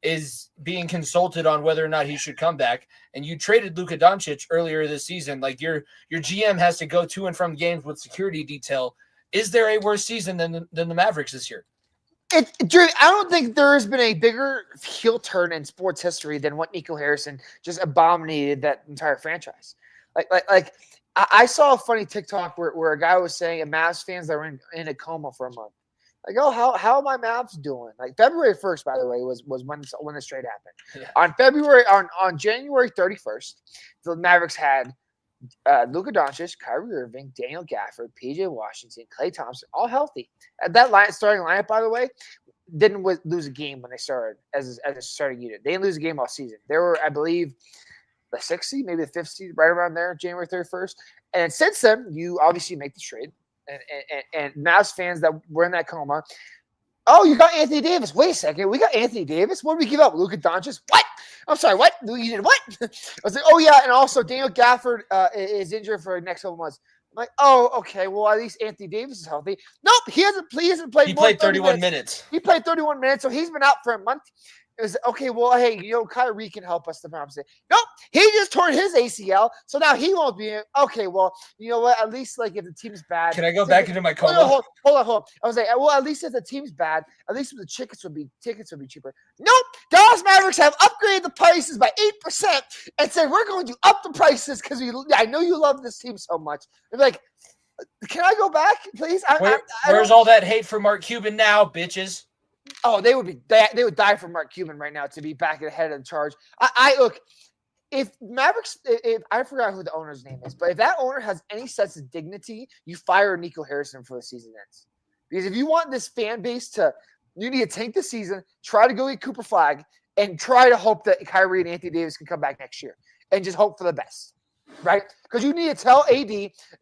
is being consulted on whether or not he should come back. And you traded Luka Doncic earlier this season. Like your GM has to go to and from games with security detail. Is there a worse season than the Mavericks this year? Drew, I don't think there has been a bigger heel turn in sports history than what Nico Harrison just abominated that entire franchise. Like I saw a funny TikTok where a guy was saying, Mavs fans that were in a coma for a month. Like, oh, how are my Mavs doing? Like February 1st, by the way, was when this trade happened. Yeah. On January 31st, the Mavericks had Luka Doncic, Kyrie Irving, Daniel Gafford, PJ Washington, Klay Thompson, all healthy. That starting lineup, by the way, didn't lose a game when they started as a starting unit. They didn't lose a game all season. They were, I believe, the 6th seed, maybe the 5th seed, right around there, January 31st. And since then, you obviously make the trade. And Mavs fans that were in that coma, oh, you got Anthony Davis. Wait a second. We got Anthony Davis. What did we give up? Luka Doncic? What? I'm sorry. What? You did what? I was like, oh, yeah. And also, Daniel Gafford is injured for the next couple months. I'm like, oh, okay. Well, at least Anthony Davis is healthy. Nope. He hasn't played. He played 31 minutes. He played 31 minutes, so he's been out for a month. It was okay. Well, hey, Kyrie can help us. The say, nope, he just tore his ACL, so now he won't be in. Okay, well, you know what? At least like if the team's bad, can I go back into my coma? Hold on. I was like, well, at least if the team's bad, at least the tickets would be cheaper. Nope, Dallas Mavericks have upgraded the prices by 8% and said we're going to up the prices because I know you love this team so much. They're like, can I go back, please? Where's all that hate for Mark Cuban now, bitches? Oh, they would die for Mark Cuban right now to be back ahead of the charge. I look, if Mavericks, if I forgot who the owner's name is, but if that owner has any sense of dignity, you fire Nico Harrison before the season ends. Because if you want this fan base you need to tank the season, try to go get Cooper Flag, and try to hope that Kyrie and Anthony Davis can come back next year, and just hope for the best, right? Because you need to tell AD,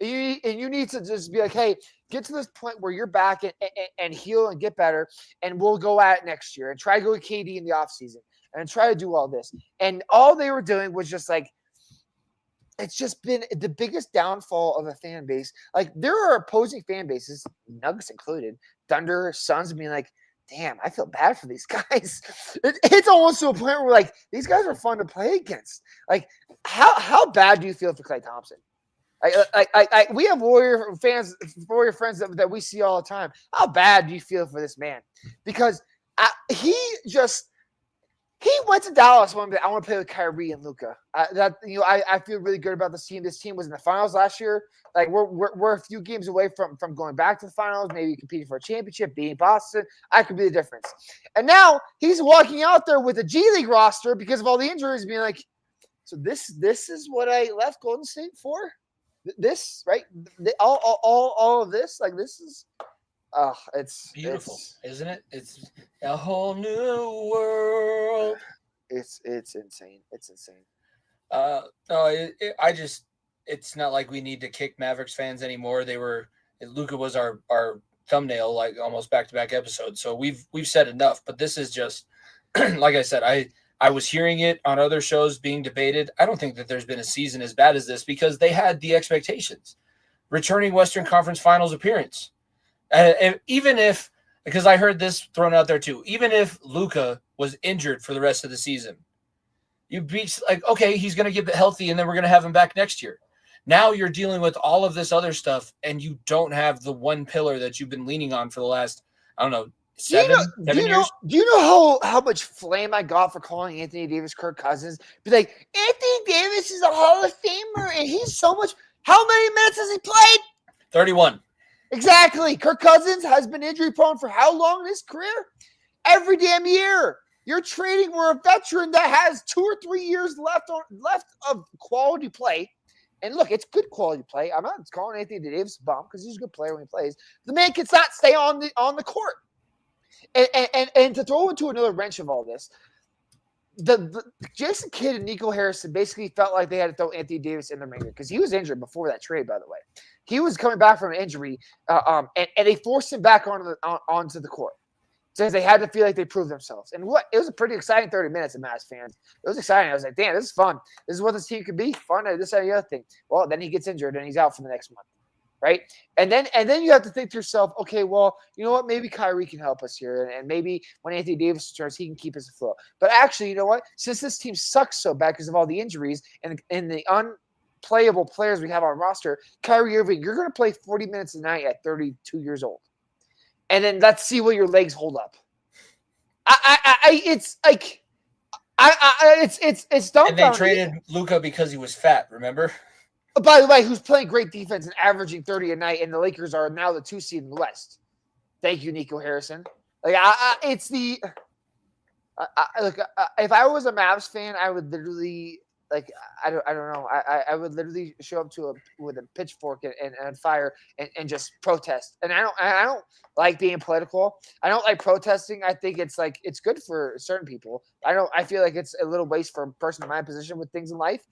and you need to just be like, hey, get to this point where you're back and heal and get better, and we'll go at it next year and try to go with KD in the offseason and try to do all this. And all they were doing was just like, it's just been the biggest downfall of a fan base. Like, there are opposing fan bases, Nuggets included, Thunder, Suns, being like, damn, I feel bad for these guys. It's almost to a point where, like, these guys are fun to play against. Like, how bad do you feel for Klay Thompson? We have Warrior friends that we see all the time. How bad do you feel for this man? Because he went to Dallas. I want to play with Kyrie and Luka. I feel really good about this team. This team was in the finals last year. Like we're a few games away from going back to the finals, maybe competing for a championship, beating Boston. I could be the difference. And now he's walking out there with a G League roster because of all the injuries, being like, so this is what I left Golden State for. This, right? All of this, like, this is it's beautiful, isn't it? It's a whole new world. It's insane. It's insane. It's not like we need to kick Mavericks fans anymore. Luka was our thumbnail, like almost back-to-back episodes. So we've said enough, but this is just like I said, I was hearing it on other shows being debated. I don't think that there's been a season as bad as this because they had the expectations. Returning Western Conference Finals appearance. Even if, because I heard this thrown out there too, even if Luka was injured for the rest of the season, you'd be like, okay, he's going to get healthy and then we're going to have him back next year. Now you're dealing with all of this other stuff and you don't have the one pillar that you've been leaning on for the last, I don't know, seven years. Do you know how much flame I got for calling Anthony Davis Kirk Cousins? Be like, Anthony Davis is a Hall of Famer, and he's so much. How many minutes has he played? 31. Exactly. Kirk Cousins has been injury prone for how long in his career? Every damn year. You're trading for a veteran that has 2 or 3 years left of quality play. And look, it's good quality play. I'm not calling Anthony Davis a bum because he's a good player when he plays. The man cannot stay on the court. And to throw into another wrench of all this, the Jason Kidd and Nico Harrison basically felt like they had to throw Anthony Davis in the ringer because he was injured before that trade, by the way. He was coming back from an injury, and they forced him back onto the court. Because they had to feel like they proved themselves. And it was a pretty exciting 30 minutes of Mavs fans. It was exciting. I was like, damn, this is fun. This is what this team could be. Fun, this, and the other thing. Well, then he gets injured and he's out for the next month. Right? And then you have to think to yourself, okay, well, you know what? Maybe Kyrie can help us here. And maybe when Anthony Davis returns, he can keep us afloat. But actually, you know what? Since this team sucks so bad because of all the injuries and the unplayable players we have on roster, Kyrie Irving, you're going to play 40 minutes a night at 32 years old. And then let's see what your legs hold up. It's like, it's dumb. And they traded Luka because he was fat. Remember? By the way, who's playing great defense and averaging 30 a night, and the Lakers are now the 2 seed in the West. Thank you, Nico Harrison. Like, look. If I was a Mavs fan, I would literally. Like, I don't know. I would literally show up with a pitchfork and fire and just protest. And I don't like being political. I don't like protesting. I think it's good for certain people. I feel like it's a little waste for a person in my position with things in life.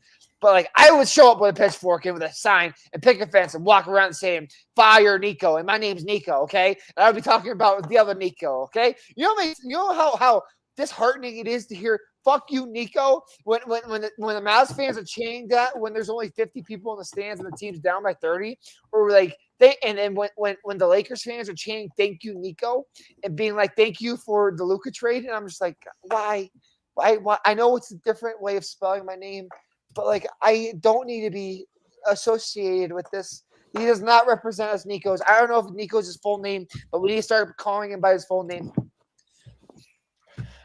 But like, I would show up with a pitchfork and with a sign and pick a fence and walk around saying, "Fire Nico," and my name's Nico. Okay, and I would be talking about the other Nico. Okay, you know how disheartening it is to hear "fuck you, Nico" when the Mavs fans are chanting that when there's only 50 people in the stands and the team's down by 30, or like and then when the Lakers fans are chanting "thank you, Nico" and being like "thank you for the Luka trade," and I'm just like, why? I know it's a different way of spelling my name, but like, I don't need to be associated with this. He does not represent us, Nico's. I don't know if Nico's his full name, but we need to start calling him by his full name.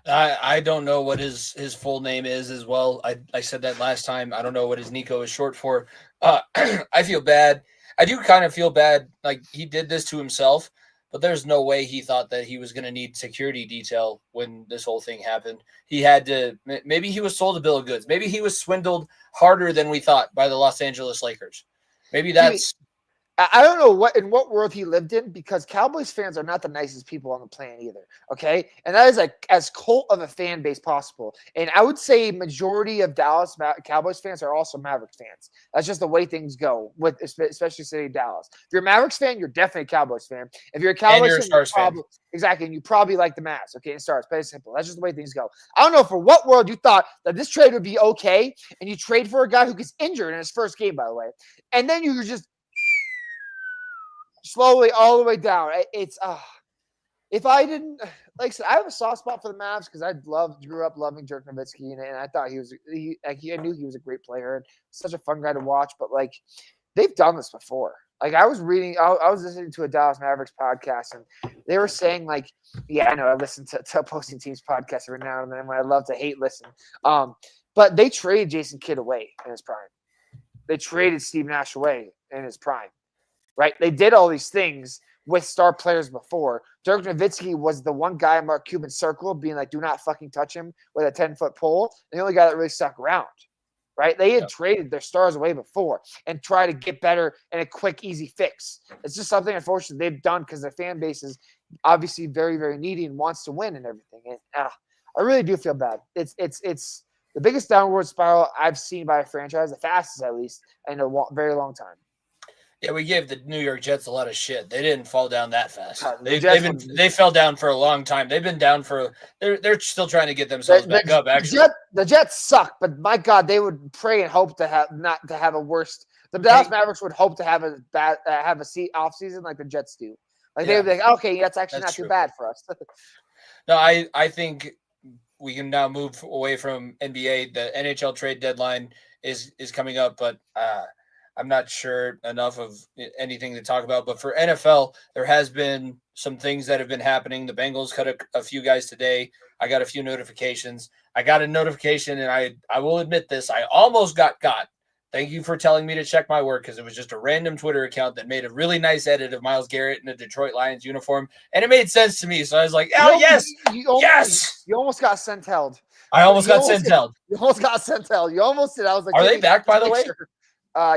I don't know what his full name is as well. I said that last time. I don't know what his Nico is short for. I feel bad. I do kind of feel bad. Like, he did this to himself, but there's no way he thought that he was going to need security detail when this whole thing happened. He had to, maybe he was sold a bill of goods. Maybe he was swindled harder than we thought by the Los Angeles Lakers. Maybe that's. I don't know in what world he lived in, because Cowboys fans are not the nicest people on the planet either. Okay. And that is like as cult of a fan base possible. And I would say majority of Dallas Cowboys fans are also Mavericks fans. That's just the way things go with, especially city of Dallas. If you're a Mavericks fan, you're definitely a Cowboys fan. If you're a Cowboys fan, exactly. And you probably like the Mavs. Okay. And Stars, very simple. That's just the way things go. I don't know for what world you thought that this trade would be okay. And you trade for a guy who gets injured in his first game, by the way. And then you just slowly all the way down. It's if I didn't, like I said, I have a soft spot for the Mavs because I grew up loving Dirk Nowitzki, and I thought I knew he was a great player and such a fun guy to watch. But like, they've done this before. Like, I was listening to a Dallas Mavericks podcast, and they were saying like, yeah, I know I listen to opposing teams podcasts every now and then when I love to hate listen. But they traded Jason Kidd away in his prime. They traded Steve Nash away in his prime. Right? They did all these things with star players before. Dirk Nowitzki was the one guy in Mark Cuban's circle being like, do not fucking touch him with a 10-foot pole. And the only guy that really stuck around. Right? They had traded their stars away before and try to get better in a quick, easy fix. It's just something, unfortunately, they've done because their fan base is obviously very, very needy and wants to win and everything. And I really do feel bad. It's the biggest downward spiral I've seen by a franchise, the fastest at least, in a very long time. Yeah, we gave the New York Jets a lot of shit. They didn't fall down that fast. They fell down for a long time. They've been down for. They're still trying to get themselves back up. Actually, the Jets suck, but my God, they would pray and hope to have a worse. The Dallas Mavericks would hope to have a off season like the Jets do. Like they would be like, okay, that's actually not too bad for us. No, I think we can now move away from NBA. The NHL trade deadline is coming up, but. I'm not sure enough of anything to talk about, but for NFL, there has been some things that have been happening. The Bengals cut a few guys today. I got a few notifications. I got a notification, and I will admit this. I almost got Thank you for telling me to check my work, because it was just a random Twitter account that made a really nice edit of Myles Garrett in a Detroit Lions uniform, and it made sense to me. So I was like, oh, yes, yes. You almost got sent-held. I almost got sent-held. You almost got sent-held. You almost did. I was like, are they back, by the way? Sure.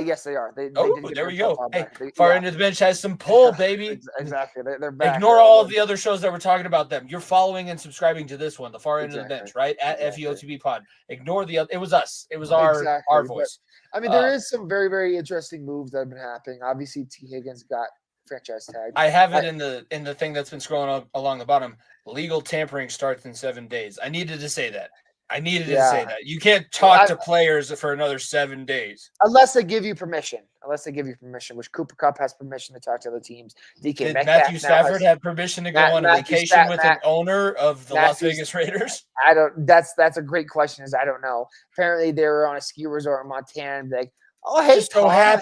Yes, they are. They there we go. Hey, Far End of the Bench has some pull, baby. Exactly. They're back. Ignore all of the other shows that we're talking about them. You're following and subscribing to this one, the Far End of the Bench, right? At FEOTB Pod. Ignore the other. It was us. It was our voice. But, I mean, there is some very, very interesting moves that have been happening. Obviously, T. Higgins got franchise tagged. I have it in the thing that's been scrolling along the bottom. Legal tampering starts in 7 days. I needed to say that. I needed to say that. You can't talk to players for another 7 days. Unless they give you permission. Which Cooper Kupp has permission to talk to other teams. Did Matthew Stafford have permission to go on a vacation with an owner of the Las Vegas Raiders? I don't. That's a great question. I don't know. Apparently, they were on a ski resort in Montana. And like, oh, hey,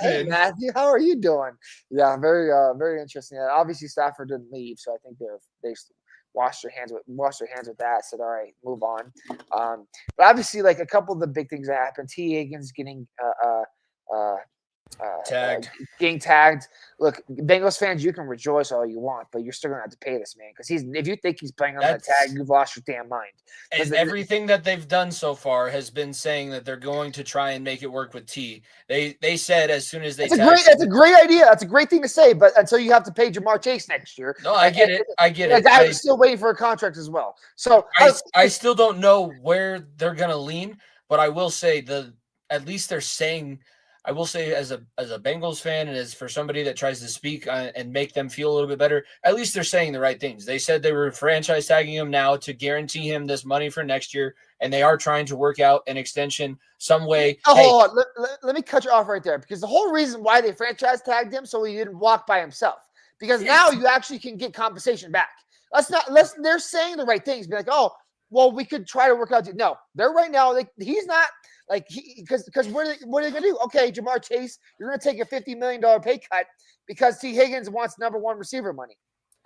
hey, Matthew, how are you doing? Yeah, very, very interesting. Obviously, Stafford didn't leave, so I think they washed their hands with that. Said, all right, move on. But obviously, like a couple of the big things that happened. T. Higgins getting getting tagged. Look, Bengals fans, you can rejoice all you want, but you're still gonna have to pay this man, because if you think he's playing on that tag, you've lost your damn mind. And everything that they've done so far has been saying that they're going to try and make it work with T. They said as soon as they that's a great idea. That's a great thing to say, but until you have to pay Jamar Chase next year. No, I get it. I'm still waiting for a contract as well. So I still don't know where they're gonna lean, but I will say at least they're saying. I will say, as a Bengals fan, and as for somebody that tries to speak and make them feel a little bit better, at least they're saying the right things. They said they were franchise tagging him now to guarantee him this money for next year, and they are trying to work out an extension some way. Hold on. Let me cut you off right there, because the whole reason why they franchise tagged him so he didn't walk by himself, because now you actually can get compensation back. They're saying the right things. Be like, oh, well, we could try to work out. No, they're right now. He's not. Because what are they gonna do? Okay, Jamar Chase, you're gonna take a $50 million pay cut because T. Higgins wants number one receiver money.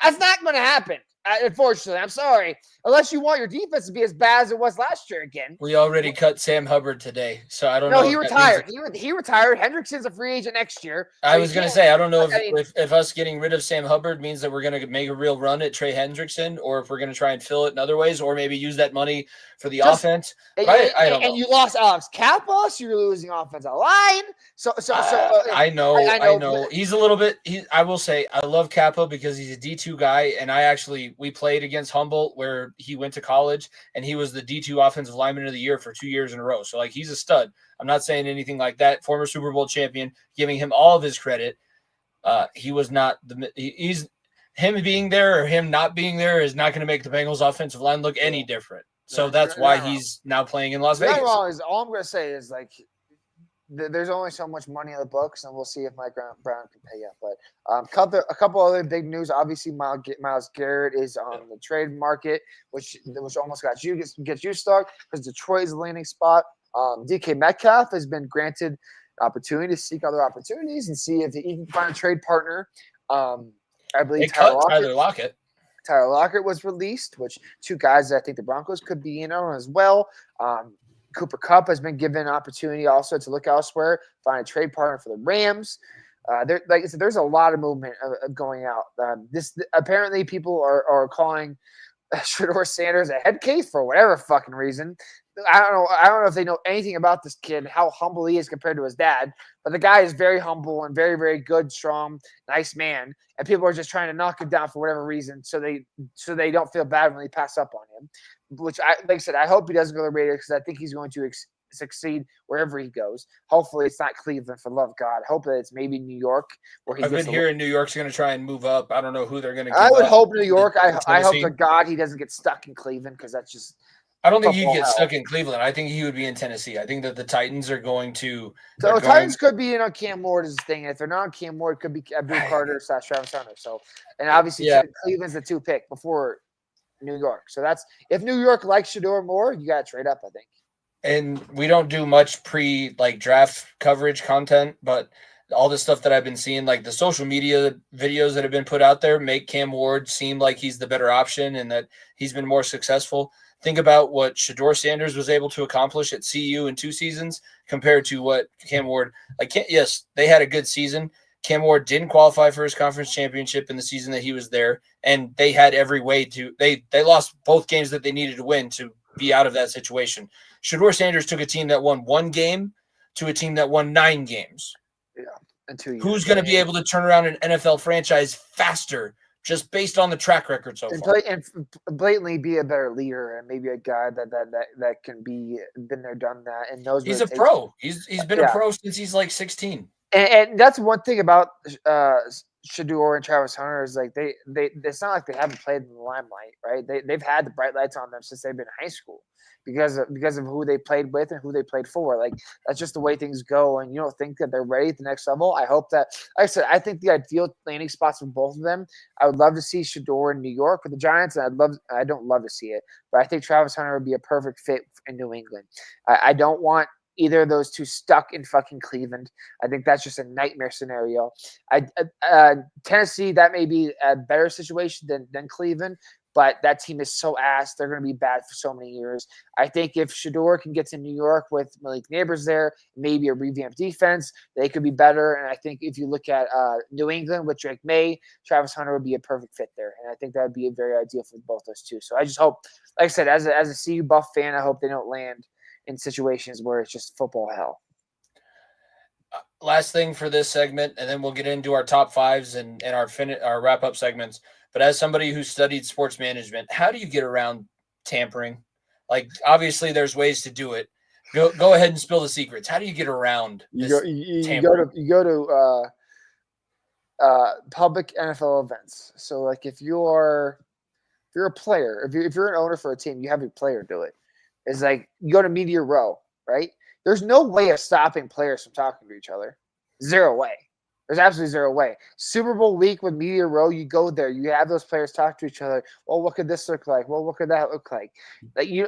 That's not gonna happen. Unfortunately, I'm sorry. Unless you want your defense to be as bad as it was last year again. We already cut Sam Hubbard today, so I don't know. No, he retired. He retired. Hendrickson's a free agent next year. So I was going to say, I don't know if us getting rid of Sam Hubbard means that we're going to make a real run at Trey Hendrickson, or if we're going to try and fill it in other ways, or maybe use that money for the offense. I don't know. And you lost Alex Kappa, so you're losing offensive line. I know. He's a little bit. I will say, I love Kappa because he's a D2 guy, and we played against Humboldt where he went to college, and he was the D2 offensive lineman of the year for 2 years in a row. So he's a stud. I'm not saying anything like that. Former Super Bowl champion, giving him all of his credit. He was not him being there or him not being there is not going to make the Bengals offensive line look any different. So that's why he's now playing in Las Vegas. All I'm going to say is there's only so much money in the books, and we'll see if Mike Brown can pay up. But a couple other big news. Obviously, Myles Garrett is on the trade market, which almost gets you stuck because Detroit is the landing spot. DK Metcalf has been granted opportunity to seek other opportunities and see if he can find a trade partner. I believe Tyler Lockett. Tyler Lockett was released, which two guys that I think the Broncos could be in on as well. Cooper Kupp has been given an opportunity also to look elsewhere, find a trade partner for the Rams. Like I said, there's a lot of movement of going out. Apparently people are calling Shedeur Sanders a head case for whatever fucking reason. I don't know if they know anything about this kid, how humble he is compared to his dad, but the guy is very humble and very, very good, strong, nice man. And people are just trying to knock him down for whatever reason, so they don't feel bad when they pass up on him. Which, like I said, I hope he doesn't go to the Raiders, because I think he's going to succeed wherever he goes. Hopefully, it's not Cleveland, for love of God. I hope that it's maybe New York. I've been hearing New York's going to try and move up. I don't know who they're going to give I would hope New York. I hope to God he doesn't get stuck in Cleveland, because that's just – I don't think he'd get stuck in Cleveland. I think he would be in Tennessee. I think that the Titans are going to. So the Titans could be in on Cam Ward's thing. If they're not on Cam Ward, it could be Abdul Carter / Travis Hunter. So, and obviously Cleveland's the 2 pick before New York. So that's if New York likes Shedeur more, you got to trade up, I think. And we don't do much draft coverage content, but all the stuff that I've been seeing, like the social media videos that have been put out there, make Cam Ward seem like he's the better option and that he's been more successful. think about what Shedeur Sanders was able to accomplish at CU in 2 seasons compared to what Cam Ward. Yes, they had a good season. Cam Ward didn't qualify for his conference championship in the season that he was there, and they had every way to. They lost both games that they needed to win to be out of that situation. Shedeur Sanders took a team that won 1 game to a team that won 9 games. Yeah, in 2 years. Who's going to be able to turn around an NFL franchise faster just based on the track record so far? And blatantly be a better leader and maybe a guy that can be been there, done that, and knows. He's a pro. He's been a pro since he's like 16. And that's one thing about Shedeur and Travis Hunter is like they it's not like they haven't played in the limelight, right? They've had the bright lights on them since they've been in high school because of who they played with and who they played for. Like that's just the way things go. And you don't think that they're ready at the next level. I hope that, like I said, I think the ideal landing spots for both of them. I would love to see Shedeur in New York with the Giants, and I don't love to see it, but I think Travis Hunter would be a perfect fit in New England. I don't want either of those two stuck in fucking Cleveland. I think that's just a nightmare scenario. Tennessee, that may be a better situation than Cleveland, but that team is so ass. They're going to be bad for so many years. I think if Shedeur can get to New York with Malik Neighbors there, maybe a revamped defense, they could be better. And I think if you look at New England with Drake May, Travis Hunter would be a perfect fit there. And I think that would be very ideal for both those two. So I just hope, like I said, as a CU Buff fan, I hope they don't land in situations where it's just football hell. Last thing for this segment, and then we'll get into our top fives and our wrap-up segments. But as somebody who studied sports management, how do you get around tampering? Like, obviously, there's ways to do it. Go ahead and spill the secrets. How do you get around this tampering? You go to public NFL events. So, like, if you're a player, if you're an owner for a team, you have a player do it. It's like you go to Media Row, right? There's no way of stopping players from talking to each other. Zero way. There's absolutely zero way. Super Bowl week with Media Row, you go there, you have those players talk to each other. Well, what could this look like? Well, what could that look like?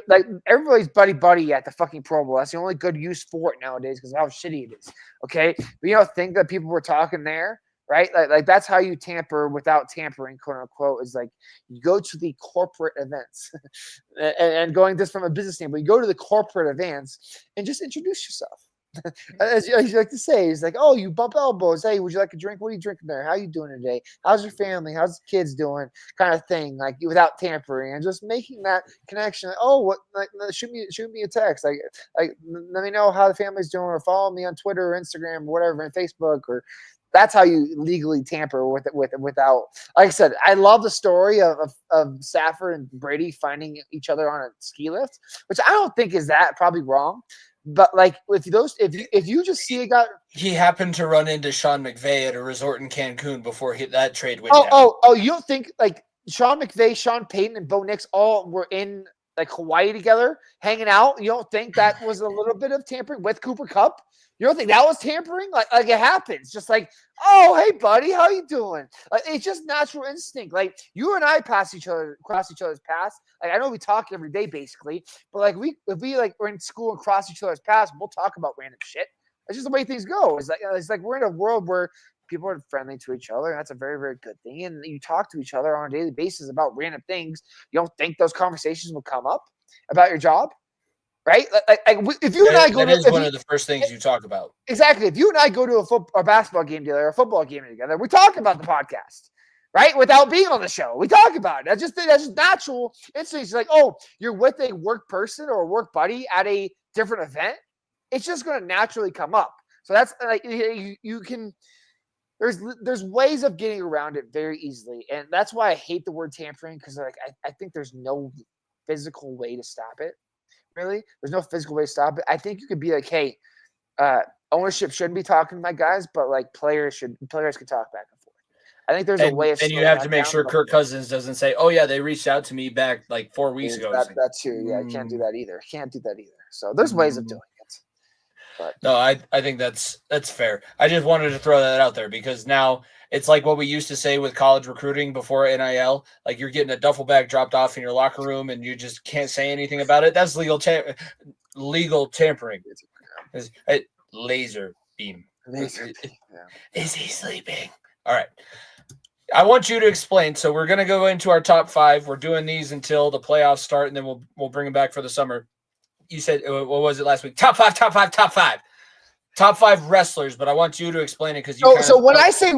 Like everybody's buddy at the fucking Pro Bowl. That's the only good use for it nowadays because of how shitty it is. Okay, but you don't think that people were talking there, right? Like that's how you tamper without tampering, quote unquote. Is like you go to the corporate events, and going this from a business standpoint, you go to the corporate events and just introduce yourself. As you like to say, it's like, oh, you bump elbows. Hey, would you like a drink? What are you drinking there? How you doing today? How's your family? How's the kids doing? Kind of thing, like without tampering and just making that connection. Like, oh, what? Like, shoot me a text. Like, let me know how the family's doing, or follow me on Twitter or Instagram or whatever, and Facebook. Or that's how you legally tamper with it without. Like I said, I love the story of Stafford and Brady finding each other on a ski lift, which I don't think is that probably wrong. But like with those, if you just see a guy, he happened to run into Sean McVay at a resort in Cancun before that trade went down. Oh, you don't think like Sean McVay, Sean Payton, and Bo Nix all were in like Hawaii together, hanging out? You don't think that was a little bit of tampering with Cooper Kupp? You don't think that was tampering? Like it happens. Just like, oh, hey, buddy, how you doing? Like it's just natural instinct. Like you and I cross each other's paths. Like I know we talk every day basically, but like if we like we're in school and cross each other's paths, we'll talk about random shit. That's just the way things go. It's like we're in a world where people are friendly to each other, and that's a very, very good thing. And you talk to each other on a daily basis about random things. You don't think those conversations will come up about your job? Right? Like if you and I go to one of the first things you talk about. Exactly. If you and I go to a basketball game together, or a football game together, we talk about the podcast, right? Without being on the show, we talk about it. That's just natural. It's like, oh, you're with a work person or a work buddy at a different event. It's just going to naturally come up. So that's like you can. There's ways of getting around it very easily, and that's why I hate the word tampering because like I think there's no physical way to stop it. Really, there's no physical way to stop it. I think you could be like, hey, ownership shouldn't be talking to my guys, but like players can talk back and forth. I think there's a way of. And you have to make sure Kirk Cousins doesn't say, "Oh yeah, they reached out to me back like 4 weeks ago." That too, yeah. Can't do that either. So there's ways of doing it. But. No, I think that's fair. I just wanted to throw that out there because now it's like what we used to say with college recruiting before NIL. Like you're getting a duffel bag dropped off in your locker room and you just can't say anything about it. That's legal tampering. Laser beam. Yeah. Is he sleeping? All right. I want you to explain. So we're going to go into our top 5. We're doing these until the playoffs start, and then we'll bring them back for the summer. You said, what was it last week? Top 5, top 5, top 5. Top 5 wrestlers, but I want you to explain it because you. So when I say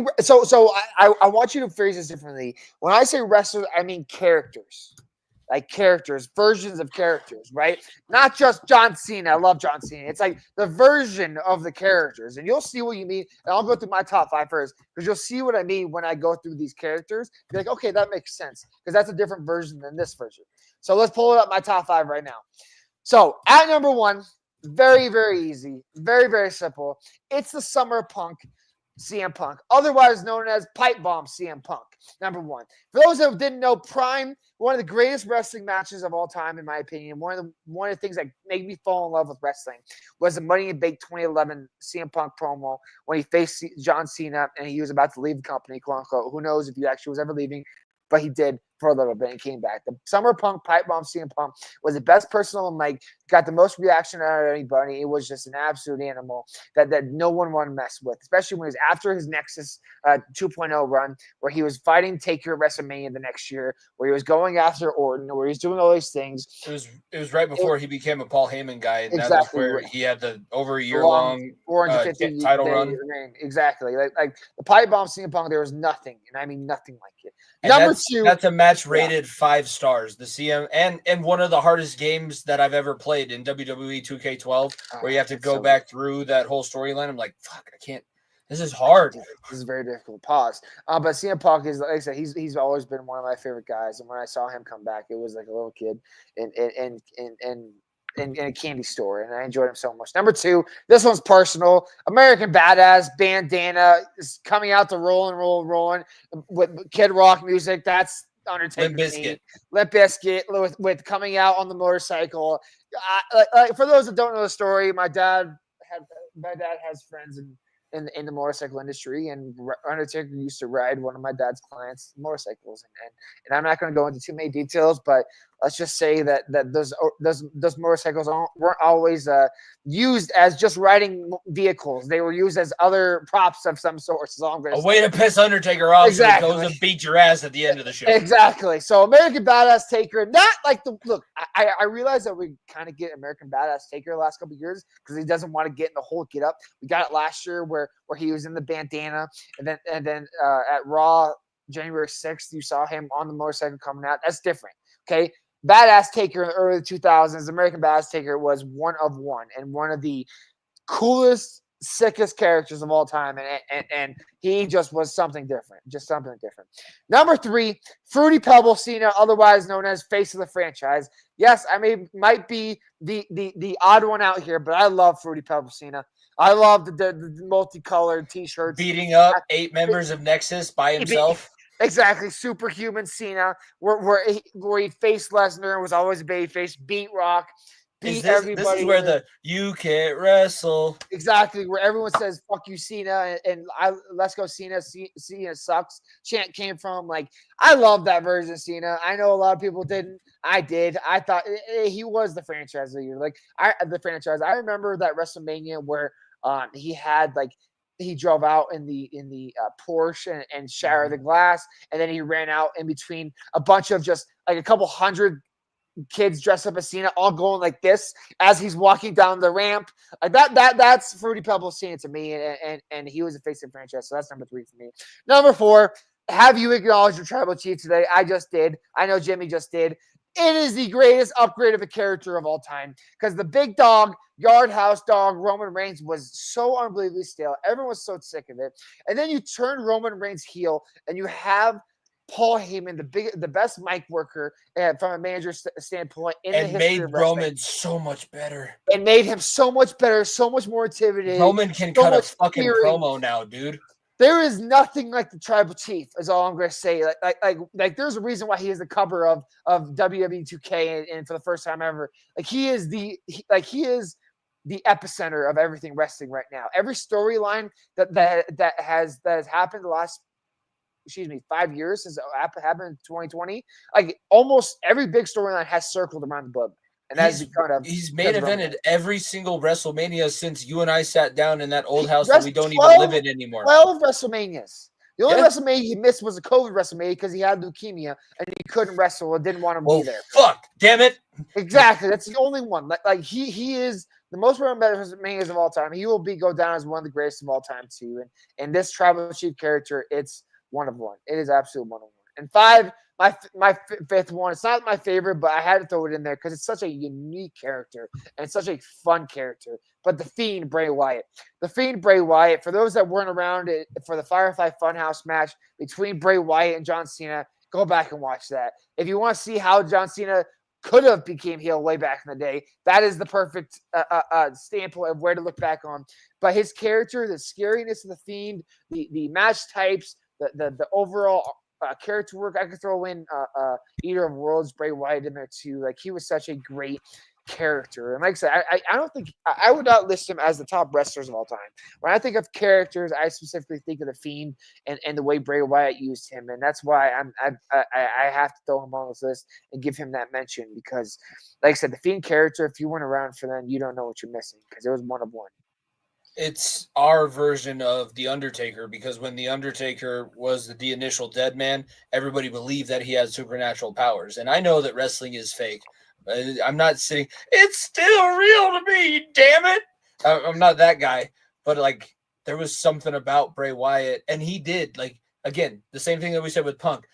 I want you to phrase this differently. When I say wrestlers, I mean characters, like characters, versions of characters, right? Not just John Cena. I love John Cena. It's like the version of the characters, and you'll see what you mean. And I'll go through my top 5 first because you'll see what I mean when I go through these characters. You're like, okay, that makes sense because that's a different version than this version. So let's pull it up my top 5 right now. So at number 1. Very, very easy. Very, very simple. It's the Summer Punk CM Punk, otherwise known as Pipe Bomb CM Punk, number 1. For those who didn't know, Prime, one of the greatest wrestling matches of all time, in my opinion. One of the things that made me fall in love with wrestling was the Money in the Bank 2011 CM Punk promo when he faced John Cena and he was about to leave the company, quote unquote. Who knows if he actually was ever leaving, but he did for a little bit and came back. The Summer Punk Pipe Bomb CM Punk was the best person on the mic, got the most reaction out of anybody. It was just an absolute animal that no one wanted to mess with, especially when he was after his Nexus 2.0 run, where he was fighting Taker at WrestleMania the next year, where he was going after Orton, where he was doing all these things. It was right before he became a Paul Heyman guy, and exactly. That was where he had the over a year long 450 title run. Exactly, like the Pipe Bomb CM Punk, there was nothing, and I mean nothing like it. And number 2, that's a match rated 5 stars. The CM and one of the hardest games that I've ever played in WWE 2K12, where you have to go back through that whole storyline. I'm like, fuck, I can't. This is hard. This is very difficult. Pause. But CM Punk is, like I said, he's always been one of my favorite guys. And when I saw him come back, it was like a little kid in a candy store, and I enjoyed him so much. Number 2, this one's personal. American Badass bandana is coming out to rolling with Kid Rock music. That's Undertaker. Limp Bizkit with coming out on the motorcycle. For those that don't know the story, my dad has friends in the motorcycle industry, and Undertaker used to ride one of my dad's clients' motorcycles, and I'm not going to go into too many details, but let's just say that those motorcycles weren't always used as just riding vehicles. They were used as other props of some sort. A way to piss Undertaker off, exactly. So he goes and beat your ass at the end of the show. Exactly. So American Badass Taker, not like the look. I realize that we kind of get American Badass Taker the last couple of years because he doesn't want to get in the whole get up. We got it last year where he was in the bandana, and then at Raw January 6th, you saw him on the motorcycle coming out. That's different. Okay. Badass Taker in the early 2000s, American Badass Taker was one of one and one of the coolest, sickest characters of all time, and he just was something different, Number 3, Fruity Pebble Cena, otherwise known as face of the franchise. Yes, I might be the odd one out here, but I love Fruity Pebble Cena. I love the multicolored T-shirts. Beating up 8 members of Nexus by himself. Exactly, superhuman Cena, where he faced Lesnar and was always a babyface, beat Rock, everybody. This is where you can't wrestle. Exactly, where everyone says "fuck you, Cena" and let's go Cena. Cena sucks. Chant came from. Like, I love that version of Cena. I know a lot of people didn't. I did. I thought he was the franchise of the year. The franchise. I remember that WrestleMania where he had he drove out in the Porsche and shattered the glass, and then he ran out in between a bunch of just like a couple hundred kids dressed up as Cena, all going like this as he's walking down the ramp. Like that's Fruity Pebble Cena to me, and he was a face of the franchise, so that's number 3 for me. Number 4, have you acknowledged your tribal chief today? I just did. I know Jimmy just did. It is the greatest upgrade of a character of all time because the big dog, Yard House Dog, Roman Reigns was so unbelievably stale. Everyone was so sick of it. And then you turn Roman Reigns heel and you have Paul Heyman, the best mic worker from a manager standpoint in the history of wrestling. Roman so much better. And made him so much better, so much more intimidating. Roman can cut a fucking promo now, dude. There is nothing like the tribal chief, is all I'm going to say. Like, there's a reason why he is the cover of WWE 2K, and for the first time ever, he is the epicenter of everything wrestling right now. Every storyline that has happened the last 5 years since it happened in 2020, like almost every big storyline has circled around the globe. And he's main evented every single WrestleMania since you and I sat down in that old house that we don't even live in anymore. 12 WrestleManias. The only Yeah. WrestleMania he missed was a COVID WrestleMania because he had leukemia and he couldn't wrestle and didn't want to Well, be there. fuck, damn it. Exactly. That's the only one. Like he is the most remembered WrestleManias of all time. He will go down as one of the greatest of all time too. And this Tribal Chief character, it's one of one. It is absolutely one of one. And 5, my fifth one. It's not my favorite, but I had to throw it in there because it's such a unique character and such a fun character. But the Fiend Bray Wyatt. The Fiend Bray Wyatt. For those that weren't around for the Firefly Funhouse match between Bray Wyatt and John Cena, go back and watch that. If you want to see how John Cena could have became heel way back in the day, that is the perfect standpoint of where to look back on. But his character, the scariness of the Fiend, the match types, the overall character work. I could throw in Eater of Worlds, Bray Wyatt in there too. Like he was such a great character. And like I said, I don't think I would not list him as the top wrestlers of all time. When I think of characters, I specifically think of the Fiend and the way Bray Wyatt used him, and that's why I have to throw him on this list and give him that mention because, like I said, the Fiend character. If you weren't around for them, you don't know what you're missing because it was one of one. It's our version of The Undertaker because when The Undertaker was the initial dead man, everybody believed that he had supernatural powers. And I know that wrestling is fake. I'm not saying it's still real to me, damn it. I'm not that guy. But, like, there was something about Bray Wyatt. And he did, like, again, the same thing that we said with Punk.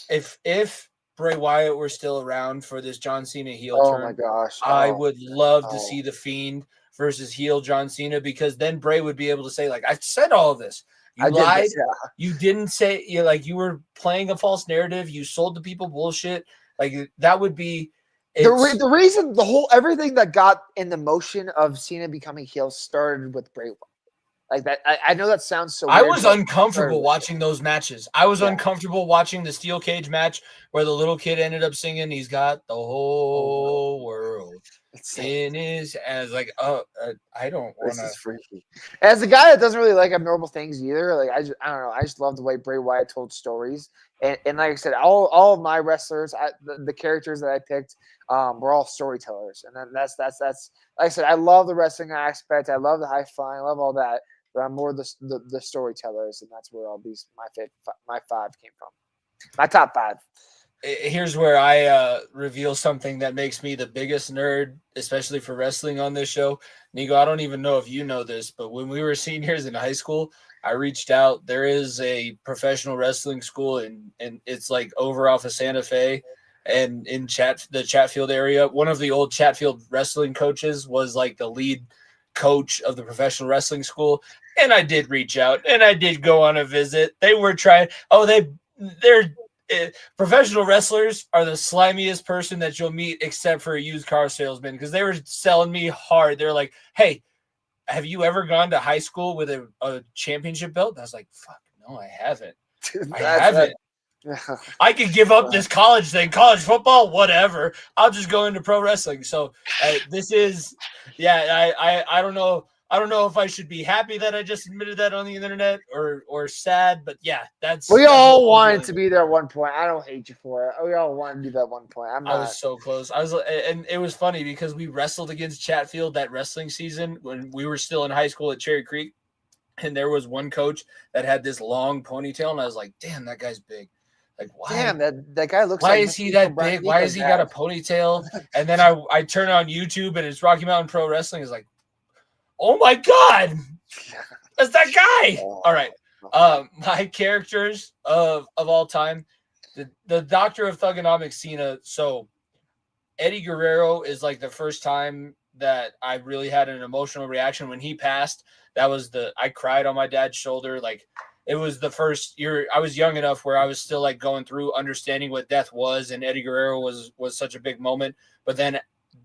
If Bray Wyatt were still around for this John Cena heel turn, my gosh. I would love to see The Fiend versus heel John Cena because then Bray would be able to say, like, I said all of this. You lied. You didn't say, you were playing a false narrative. You sold the people bullshit. Like, that would be the reason everything that got in the motion of Cena becoming heel started with Bray Wyatt. Like that, I know that sounds so weird. I was uncomfortable watching those matches. I was uncomfortable watching the steel cage match where the little kid ended up singing, "He's got the whole world in his," as like, I don't want to. This is freaky. As a guy that doesn't really like abnormal things either, like I don't know. I just love the way Bray Wyatt told stories, and like I said, all of my wrestlers, the characters that I picked, were all storytellers, and then that's like I said, I love the wrestling aspect. I love the high flying. I love all that. But I'm more the storytellers, and that's where all these my 5 came from. My top 5. Here's where I reveal something that makes me the biggest nerd, especially for wrestling on this show. Nico, I don't even know if you know this, but when we were seniors in high school, I reached out. There is a professional wrestling school, and it's like over off of Santa Fe, and in the Chatfield area. One of the old Chatfield wrestling coaches was like the lead coach of the professional wrestling school, and I did reach out and I did go on a visit. They were trying. They're professional wrestlers are the slimiest person that you'll meet, except for a used car salesman, because they were selling me hard. They're like, "Hey, have you ever gone to high school with a championship belt?" And I was like, "Fuck, no, I haven't. I haven't. I could give up this college thing, college football, whatever. I'll just go into pro wrestling." So this is, I don't know. I don't know if I should be happy that I just admitted that on the internet or sad, but yeah, we all wanted to be there at one point. I don't hate you for it. We all wanted to do that at one point. I was so close. And it was funny because we wrestled against Chatfield that wrestling season when we were still in high school at Cherry Creek, and there was one coach that had this long ponytail, and I was like, "Damn, that guy's big." Like, why? Damn, that guy looks. Why is he that big? Why has he got a ponytail? And then I turn on YouTube and it's Rocky Mountain Pro Wrestling. Is like, oh my god, that's that guy. All right, my characters of all time, the Doctor of Thugonomics, Cena. So Eddie Guerrero is like the first time that I really had an emotional reaction when he passed. That was I cried on my dad's shoulder. Like, it was the first year I was young enough where I was still like going through understanding what death was, and Eddie Guerrero was such a big moment. But then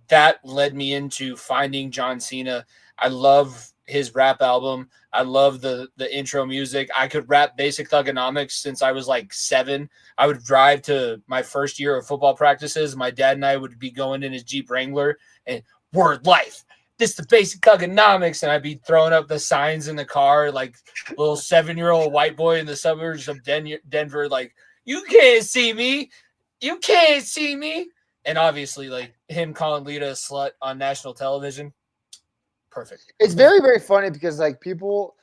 that led me into finding John Cena. I love his rap album. I love the intro music. I could rap Basic Thugonomics since I was like 7. I would drive to my first year of football practices. My dad and I would be going in his Jeep Wrangler and word life. This the Basic Thugonomics, and I'd be throwing up the signs in the car like little 7-year-old white boy in the suburbs of Denver, like, "You can't see me, you can't see me," and obviously like him calling Lita a slut on national television, perfect. It's very, very funny because like people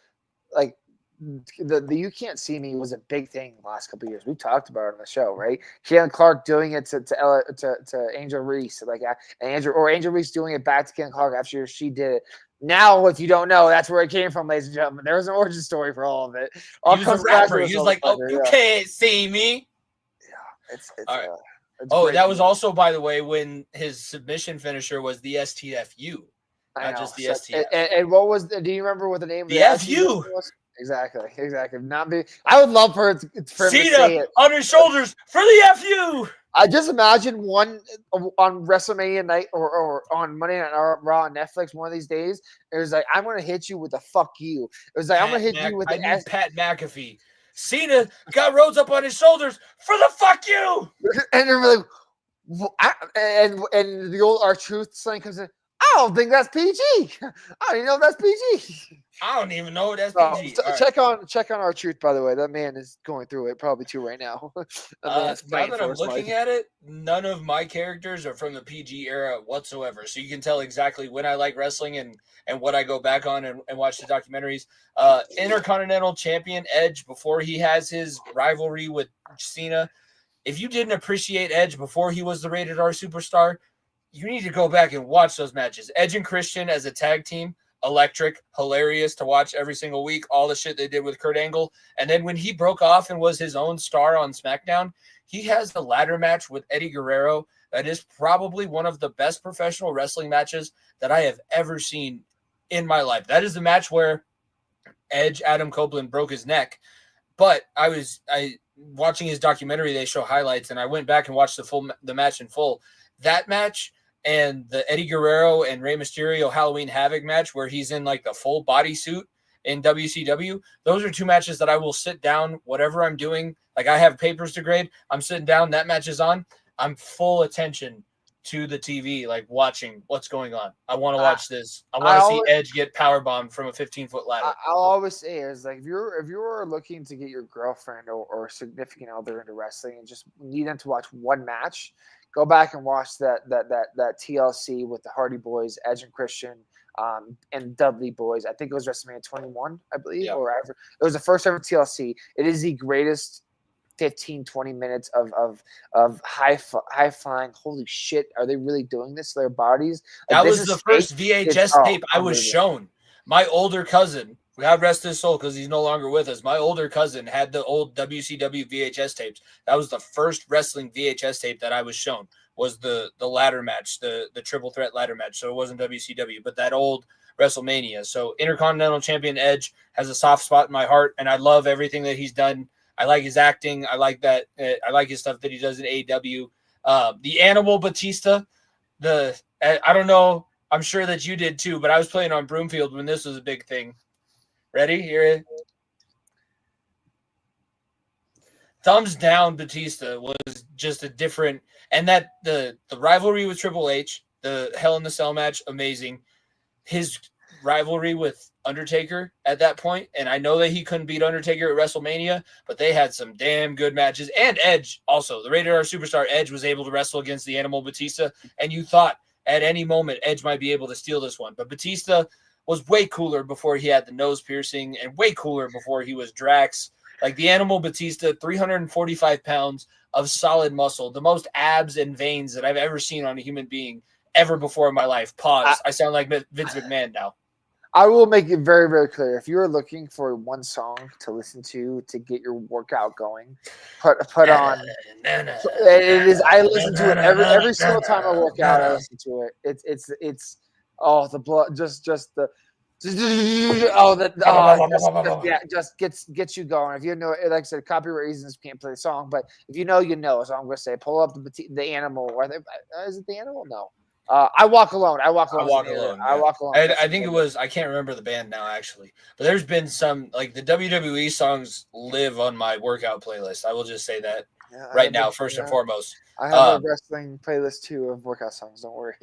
like the You Can't See Me was a big thing the last couple of years. We talked about it on the show, right? Caitlin Clark doing it to Angel Reese, like Angel Reese doing it back to Caitlin Clark after she did it. Now, if you don't know, that's where it came from, ladies and gentlemen. There's an origin story for all of it. He was a rapper. He was like, "Oh, you can't see me." Yeah, it's all right. Oh, that was also, by the way, when his submission finisher was the STFU, not just the STF. And what was? Do you remember what the name of the FU was? Exactly. Not be. I would love for him to say it on his shoulders for the FU. I just imagine one on WrestleMania night or on Monday Night Raw on Netflix one of these days. It was like, I'm gonna hit you with a fuck you. It was like, I'm gonna hit you with Pat McAfee. Cena got Rhodes up on his shoulders for the fuck you. And they're like, and the old R-Truth slang comes in. I don't think that's PG. I don't even know if that's PG. I don't even know that's PG. Check on R-Truth, by the way. That man is going through it probably too right now. Now that I'm looking at it, none of my characters are from the PG era whatsoever. So you can tell exactly when I like wrestling and what I go back on and watch the documentaries. Intercontinental Champion Edge before he has his rivalry with Cena. If you didn't appreciate Edge before he was the rated R superstar, you need to go back and watch those matches. Edge and Christian as a tag team, electric, hilarious to watch every single week. All the shit they did with Kurt Angle. And then when he broke off and was his own star on SmackDown, he has the ladder match with Eddie Guerrero. That is probably one of the best professional wrestling matches that I have ever seen in my life. That is the match where Edge, Adam Copeland, broke his neck. But I watching his documentary, they show highlights, and I went back and watched the match in full. That match and the Eddie Guerrero and Rey Mysterio Halloween Havoc match where he's in like the full bodysuit in WCW, those are two matches that I will sit down, whatever I'm doing. Like I have papers to grade, I'm sitting down, that match is on. I'm full attention to the TV, like watching what's going on. I want to watch this. I want to see Edge get powerbombed from a 15-foot ladder. I'll always say is like if you're looking to get your girlfriend or significant other into wrestling and just need them to watch one match, go back and watch that TLC with the Hardy Boys, Edge and Christian, and Dudley Boys. I think it was WrestleMania 21, I believe, or ever. It was the first ever TLC. It is the greatest 15-20 minutes of high flying. Holy shit, are they really doing this to their bodies? Like, that was the first VHS tape I was shown. My older cousin, God rest his soul because he's no longer with us, my older cousin had the old WCW VHS tapes. That was the first wrestling VHS tape that I was shown, was the ladder match, the triple threat ladder match. So it wasn't WCW, but that old WrestleMania. So Intercontinental Champion Edge has a soft spot in my heart, and I love everything that he's done. I like his acting. I like that. I like his stuff that he does in AEW. The Animal Batista. I don't know. I'm sure that you did too, but I was playing on Broomfield when this was a big thing. Ready? Here. Thumbs down. Batista was just a different, and that the rivalry with Triple H, the Hell in the Cell match, amazing. His rivalry with Undertaker at that point, and I know that he couldn't beat Undertaker at WrestleMania, but they had some damn good matches. And Edge also, the rated R superstar Edge was able to wrestle against the Animal Batista, and you thought at any moment Edge might be able to steal this one, but Batista was way cooler before he had the nose piercing and way cooler before he was Drax. Like the Animal Batista, 345 pounds of solid muscle, the most abs and veins that I've ever seen on a human being ever before in my life. Pause. I sound like Vince McMahon now. I will make it very, very clear. If you're looking for one song to listen to get your workout going, put on. It is. I listen to it every single time I work out. I listen to it. It's the blood, just gets you going. If you know, like I said, copyright reasons can't play the song, but if you know, you know. So I'm going to say, pull up the Animal. Is it the Animal? No. I walk alone. I walk alone. I think it was. I can't remember the band now, actually. But there's been some, like the WWE songs live on my workout playlist. I will just say that right now, first and foremost. I have a wrestling playlist too of workout songs. Don't worry.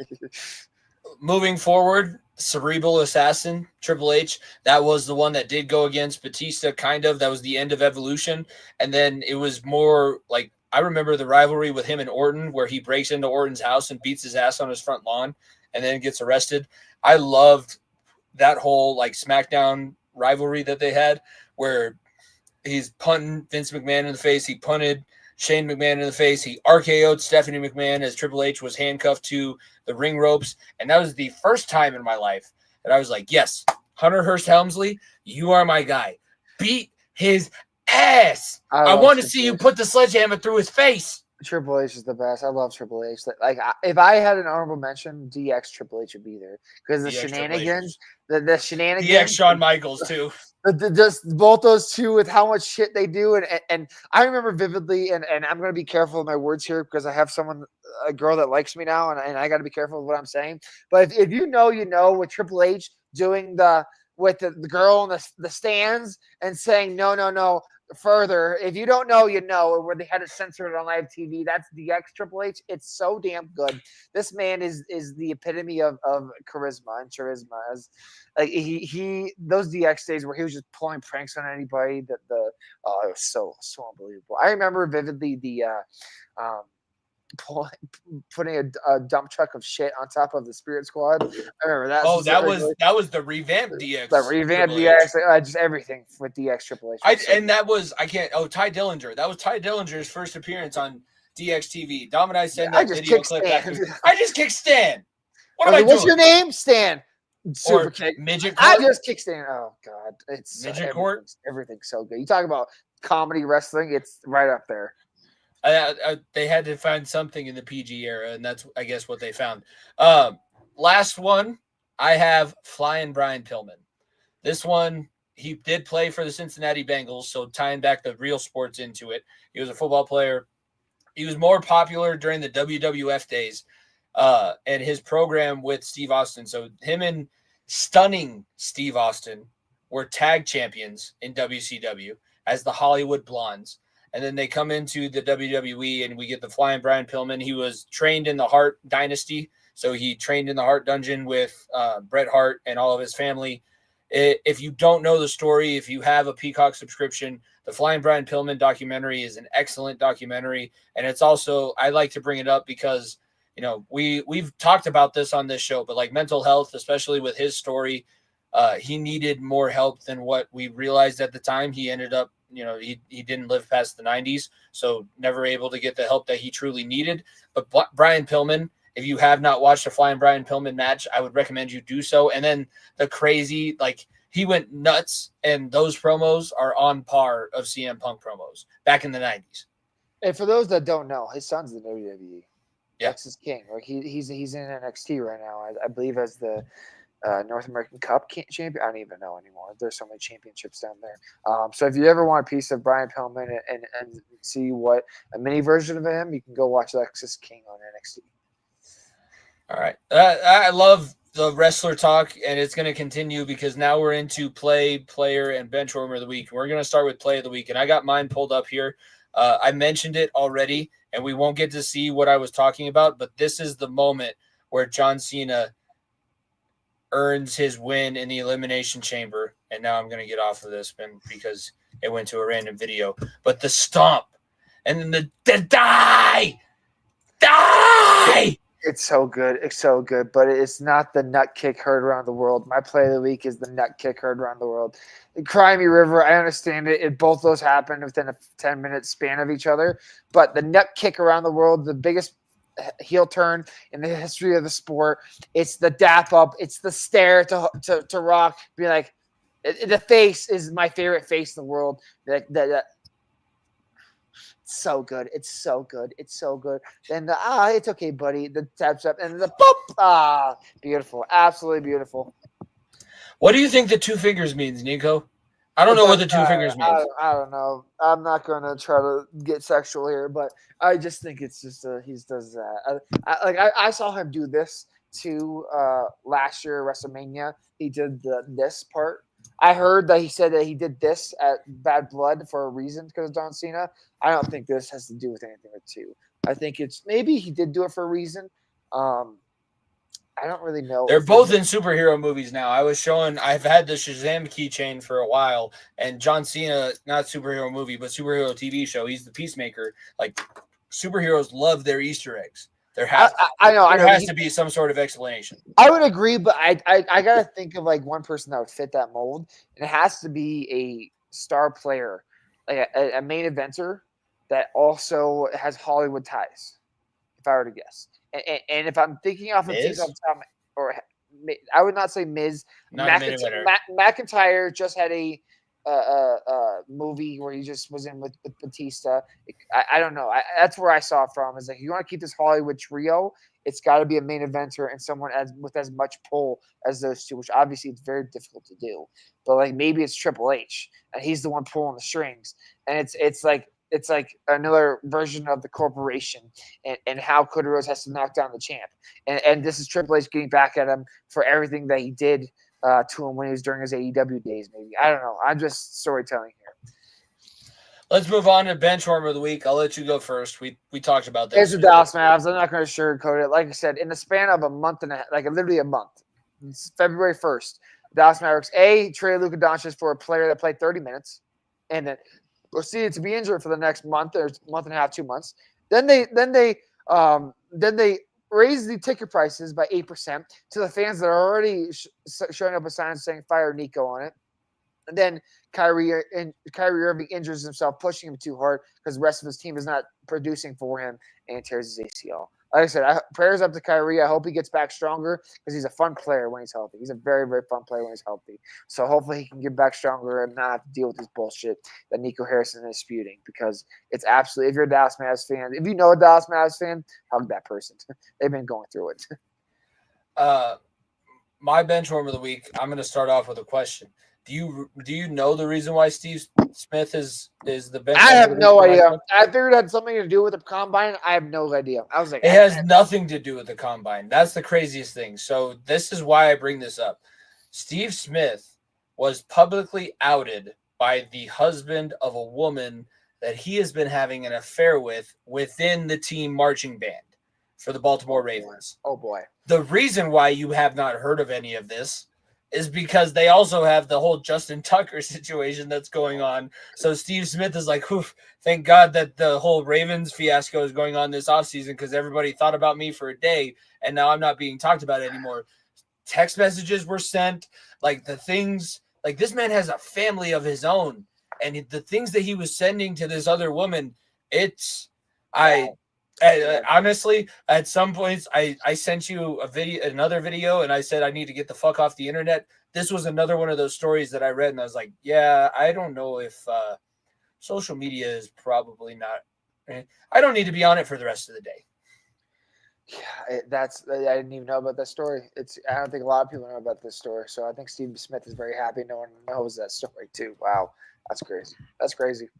Moving forward, Cerebral Assassin, Triple H. That was the one that did go against Batista, kind of. That was the end of Evolution, and then it was more like. I remember the rivalry with him and Orton where he breaks into Orton's house and beats his ass on his front lawn and then gets arrested. I loved that whole like SmackDown rivalry that they had where he's punting Vince McMahon in the face. He punted Shane McMahon in the face. He RKO'd Stephanie McMahon as Triple H was handcuffed to the ring ropes. And that was the first time in my life that I was like, yes, Hunter Hearst Helmsley, you are my guy. Beat his ass. I want to see you put the sledgehammer through his face. Triple H is the best. I love Triple H. Like, if I had an honorable mention, DX Triple H would be there because the shenanigans, the shenanigans. DX Shawn Michaels too. Just both those two with how much shit they do, and I remember vividly, and I'm gonna be careful with my words here because I have a girl that likes me now, and I got to be careful with what I'm saying. But if you know, with Triple H doing with the girl in the stands and saying no. Further, if you don't know, you know, where they had it censored on live TV. That's DX Triple H. It's so damn good. This man is the epitome of charisma and charisma. As like he those DX days where he was just pulling pranks on anybody. It was so unbelievable. I remember vividly putting a dump truck of shit on top of the Spirit Squad. I remember that. Oh, that was the revamped DX. The revamped DX, just everything with DX Triple H. Ty Dillinger. That was Ty Dillinger's first appearance on DX TV. Dom and I sent that video clip back. I just kicked Stan. What am I doing? What's your name? Stan. Super kick. Midget Court. I just kick Stan. Oh God, it's Midget Court. Everything's so good. You talk about comedy wrestling, it's right up there. They had to find something in the PG era, and that's, I guess, what they found. Last one, I have Flying Brian Pillman. This one, he did play for the Cincinnati Bengals, so tying back the real sports into it. He was a football player. He was more popular during the WWF days and his program with Steve Austin. So him and stunning Steve Austin were tag champions in WCW as the Hollywood Blondes. And then they come into the WWE and we get the Flying Brian Pillman. He was trained in the Hart Dynasty. So he trained in the Hart Dungeon with Bret Hart and all of his family. If you don't know the story, if you have a Peacock subscription, the Flying Brian Pillman documentary is an excellent documentary. And it's also, I like to bring it up because, you know, we've talked about this on this show, but like mental health, especially with his story, he needed more help than what we realized at the time. He ended up, you know, he didn't live past the 90s, so never able to get the help that he truly needed. But Brian Pillman, if you have not watched a Flying Brian Pillman match, I would recommend you do so. And then the crazy, like, he went nuts, and those promos are on par of CM Punk promos back in the 90s. And for those that don't know, his son's in WWE. Yeah. Texas King. Like he's in NXT right now, I believe, as the North American Cup champion. I don't even know anymore. There's so many championships down there. So if you ever want a piece of Brian Pillman and see what a mini version of him, you can go watch Texas King on NXT. All right. I love the wrestler talk, and it's going to continue because now we're into play, player, and bench warmer of the week. We're going to start with play of the week, and I got mine pulled up here. I mentioned it already, and we won't get to see what I was talking about, but this is the moment where John Cena earns his win in the Elimination Chamber. And now I'm going to get off of this because it went to a random video. But the stomp and then the die. It's so good. It's so good. But it's not the nut kick heard around the world. My play of the week is the nut kick heard around the world. The Cry Me River, I understand it. Both those happened within a 10-minute span of each other. But the nut kick around the world, the biggest heel turn in the history of the sport. It's the dap up. It's the stare to Rock. Be like, the face is my favorite face in the world. It's so good. It's so good. It's so good. Then it's okay, buddy. The taps up and the boop. Beautiful. Absolutely beautiful. What do you think the two fingers means, Nico? I don't know what the two fingers means. I don't know. I'm not going to try to get sexual here, but I just think it's just he does that. I saw him do this too last year at WrestleMania. He did this part. I heard that he said that he did this at Bad Blood for a reason because of John Cena. I don't think this has to do with anything with two. I think it's maybe he did do it for a reason. I don't really know. They're both in superhero movies now. I've had the Shazam keychain for a while, and John Cena, not superhero movie, but superhero TV show. He's the Peacemaker. Like, superheroes love their Easter eggs. There has I know. there has to be some sort of explanation. I would agree, but I gotta think of like one person that would fit that mold, and it has to be a star player, like a main eventer that also has Hollywood ties. If I were to guess, and if I'm thinking off of things off Miz? the top, or I would not say Miz. Not a main eventer. McIntyre just had a movie where he just was in with Batista. I don't know. That's where I saw it from. Is like, you want to keep this Hollywood trio, it's got to be a main eventer and someone with as much pull as those two, which obviously it's very difficult to do. But like maybe it's Triple H and he's the one pulling the strings, and it's like another version of the corporation, and how Cody Rhodes has to knock down the champ, and this is Triple H getting back at him for everything that he did to him when he was during his AEW days. Maybe, I don't know. I'm just storytelling here. Let's move on to bench warmer of the week. I'll let you go first. We talked about that. It's the Dallas Mavs. I'm not going to sugarcoat it. Like I said, in the span of a month and a half, like literally a month, it's February 1st, Dallas Mavericks traded Luka Doncic for a player that played 30 minutes, and then proceeded to be injured for the next month or month and a half, 2 months. Then they raised the ticket prices by 8% to the fans that are already showing up with signs saying "Fire Nico" on it. And then Kyrie Irving injures himself, pushing him too hard because the rest of his team is not producing for him, and tears his ACL. Like I said, prayers up to Kyrie. I hope he gets back stronger because he's a fun player when he's healthy. He's a very, very fun player when he's healthy. So hopefully he can get back stronger and not have to deal with this bullshit that Nico Harrison is spewing, because it's absolutely – if you're a Dallas Mavs fan, if you know a Dallas Mavs fan, hug that person. They've been going through it. My bench warmer of the week, I'm going to start off with a question. Do you know the reason why Steve Smith is the bench? I have no idea. I figured it had something to do with the combine. I have no idea. I was like, it has nothing to do with the combine. That's the craziest thing. So this is why I bring this up. Steve Smith was publicly outed by the husband of a woman that he has been having an affair with within the team marching band for the Baltimore Ravens. Oh boy. The reason why you have not heard of any of this is because they also have the whole Justin Tucker situation that's going on. So Steve Smith is like, thank God that the whole Ravens fiasco is going on this offseason, because everybody thought about me for a day, and now I'm not being talked about anymore. Text messages were sent, like the things, like this man has a family of his own, and the things that he was sending to this other woman, honestly, at some points, I sent you another video, and I said I need to get the fuck off the internet. This was another one of those stories that I read, and I was like, yeah, I don't know if social media is probably not. I don't need to be on it for the rest of the day. Yeah, I didn't even know about that story. I don't think a lot of people know about this story, so I think Steve Smith is very happy no one knows that story too. Wow, that's crazy. That's crazy.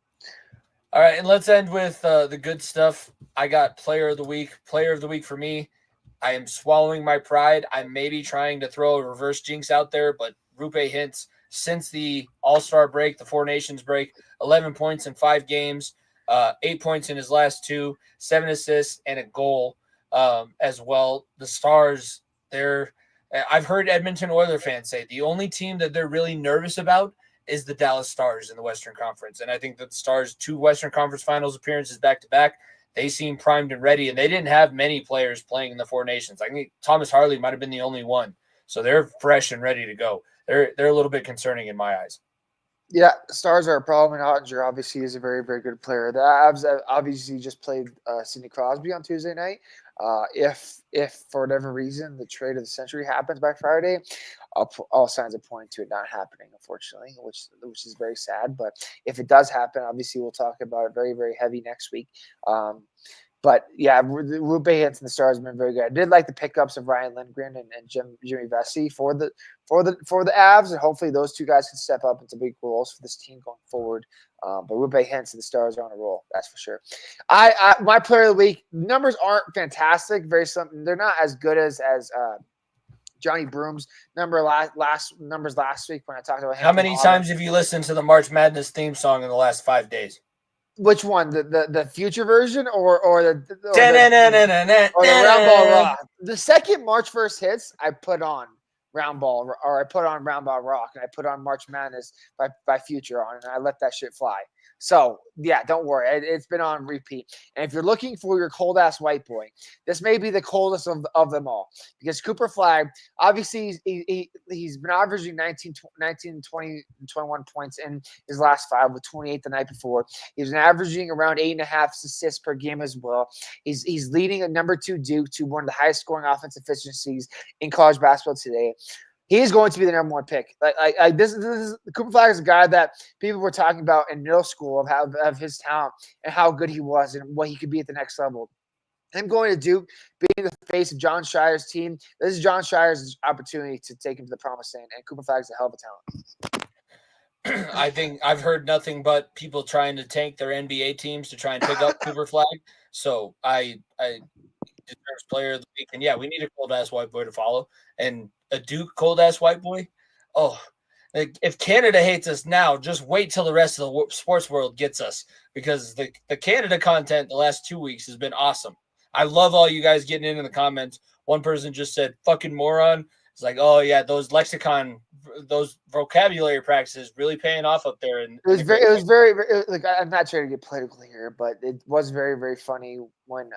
All right, and let's end with the good stuff. I got player of the week. Player of the week for me. I am swallowing my pride. I'm maybe trying to throw a reverse jinx out there, but Rupe Hintz, since the All-Star break, the Four Nations break, 11 points in 5 games, 8 points in his last 2, 7 assists, and a goal as well. The Stars, I've heard Edmonton Oilers fans say the only team that they're really nervous about is the Dallas Stars in the Western Conference. And I think that the Stars' 2 Western Conference Finals appearances back-to-back, they seem primed and ready, and they didn't have many players playing in the Four Nations. I think Thomas Harley might have been the only one. So they're fresh and ready to go. They're a little bit concerning in my eyes. Yeah, Stars are a problem, and Ottinger obviously is a very, very good player. The Avs obviously just played Sidney Crosby on Tuesday night. If for whatever reason the trade of the century happens by Friday, all signs are pointing to it not happening, unfortunately, which is very sad. But if it does happen, obviously we'll talk about it very, very heavy next week. But yeah, Rupe Hintz and the Stars have been very good. I did like the pickups of Ryan Lindgren and Jimmy Vesey for the Avs, and hopefully those 2 guys can step up into big roles for this team going forward. But Rupe Hintz and the Stars are on a roll, that's for sure. My player of the week, numbers aren't fantastic, they're not as good as Johnny Broom's numbers last week when I talked about him. How many times have you listened to the March Madness theme song in the last 5 days? Which one? The future version or the round ball raw? The second March 1st hits I put on Round Ball, or I put on Round Ball Rock, and I put on March Madness by Future on, and I let that shit fly. So, yeah, don't worry. It's been on repeat. And if you're looking for your cold-ass white boy, this may be the coldest of them all. Because Cooper Flagg, obviously, he's been averaging 19, 20, 21 points in his last 5 with 28 the night before. He's been averaging around 8.5 assists per game as well. He's leading a number 2 Duke to one of the highest scoring offensive efficiencies in college basketball today. He is going to be the number 1 pick. This is Cooper Flagg is a guy that people were talking about in middle school of his talent and how good he was and what he could be at the next level. Him going to Duke, being the face of John Shire's team, this is John Shire's opportunity to take him to the promised land. And Cooper Flagg's a hell of a talent. I think I've heard nothing but people trying to tank their NBA teams to try and pick up Cooper Flagg. So I deserves player of the week. And yeah, we need a cold ass white boy to follow. And a Duke cold ass white boy. Oh, like if Canada hates us now, just wait till the rest of the sports world gets us, because the Canada content the last 2 weeks has been awesome. I love all you guys getting in the comments. One person just said fucking moron. It's like, oh yeah, those vocabulary practices really paying off up there. And it was very like, I'm not trying to get political here, but it was very, very funny when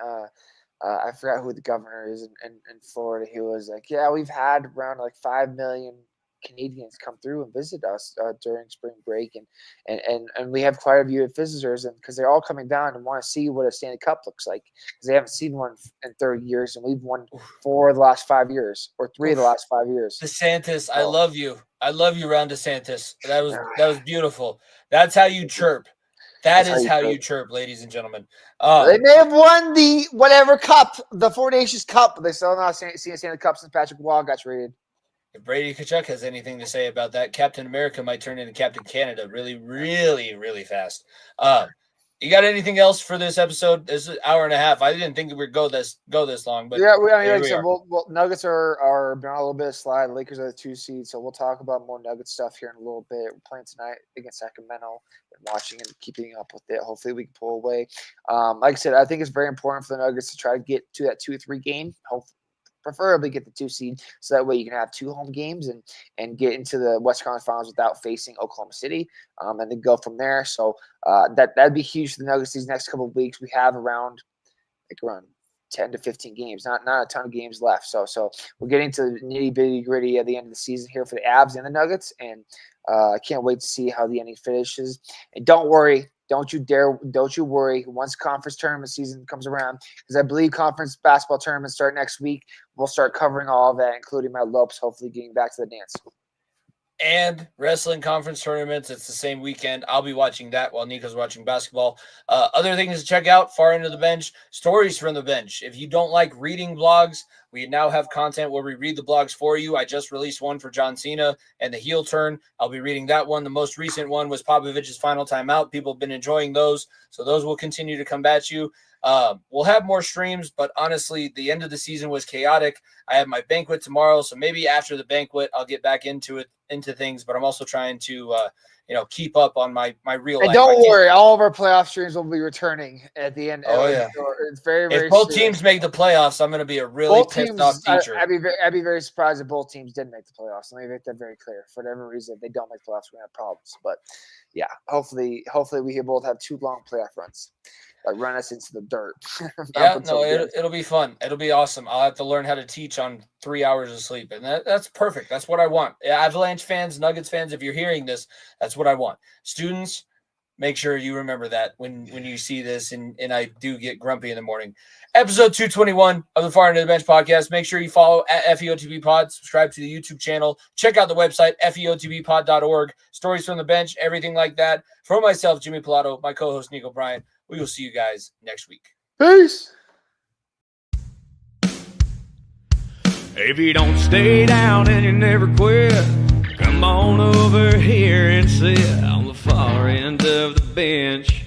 I forgot who the governor is in Florida. He was like, yeah, we've had around like 5 million Canadians come through and visit us during spring break, and we have quite a few visitors, and because they're all coming down and want to see what a Stanley Cup looks like, because they haven't seen one in 30 years, and we've won 4 of the last 5 years, or 3 of the last 5 years. DeSantis, I love you, Ron DeSantis. That was beautiful. That's how you chirp. That is how you chirp, ladies and gentlemen. They may have won the whatever cup, the Four Nations Cup, but they still not seen a Stanley Cup since Patrick Waugh got traded. If Brady Tkachuk has anything to say about that, Captain America might turn into Captain Canada really, really, really fast. You got anything else for this episode? This is an hour and a half. I didn't think we'd go this long, but yeah, Nuggets are been on a little bit of slide. Lakers are the 2 seeds, so we'll talk about more Nuggets stuff here in a little bit. We're playing tonight against Sacramento. Been watching and keeping up with it. Hopefully, we can pull away. Like I said, I think it's very important for the Nuggets to try to get to that 2-3 game. Hopefully, preferably get the 2 seed, so that way you can have 2 home games and get into the West Conference Finals without facing Oklahoma City, and then go from there. So that'd be huge for the Nuggets these next couple of weeks. We have around 10 to 15 games, not a ton of games left. So we're getting to the nitty gritty at the end of the season here for the Avs and the Nuggets, and I can't wait to see how the ending finishes. And don't worry. Don't you worry once conference tournament season comes around, because I believe conference basketball tournaments start next week. We'll start covering all of that, including my Lopes, hopefully getting back to the dance. And wrestling conference tournaments, it's the same weekend. I'll be watching that while Nico's watching basketball. Other things to check out, Far Into the Bench, Stories from the Bench. If you don't like reading blogs, we now have content where we read the blogs for you. I just released one for John Cena and the heel turn. I'll be reading that one. The most recent one was Popovich's final timeout. People have been enjoying those, so those will continue to come at you. We'll have more streams, but honestly, the end of the season was chaotic. I have my banquet tomorrow, so maybe after the banquet, I'll get back into things, but I'm also trying to, keep up on my real life. And don't worry, all of our playoff streams will be returning at the end. Oh, yeah. It's very if both teams make the playoffs, I'm going to be a really pissed off teacher. I'd be very surprised if both teams didn't make the playoffs. Let me make that very clear. For whatever reason, if they don't make the playoffs, we're going to have problems. But, yeah, hopefully we can both have 2 long playoff runs. Run us into the dirt. It'll be fun. It'll be awesome. I'll have to learn how to teach on 3 hours of sleep, and that's perfect. That's what I want. Avalanche fans, Nuggets fans, if you're hearing this, that's what I want. Students, make sure you remember that when you see this, and I do get grumpy in the morning. Episode 221 of the Far Into the Bench podcast. Make sure you follow at FEOTB Pod. Subscribe to the YouTube channel. Check out the website, feotbpod.org. Stories from the bench, everything like that. For myself, Jimmy Pilato, my co-host, Nico Bryant, we will see you guys next week. Peace. If you don't stay down and you never quit, come on over here and sit on the far end of the bench.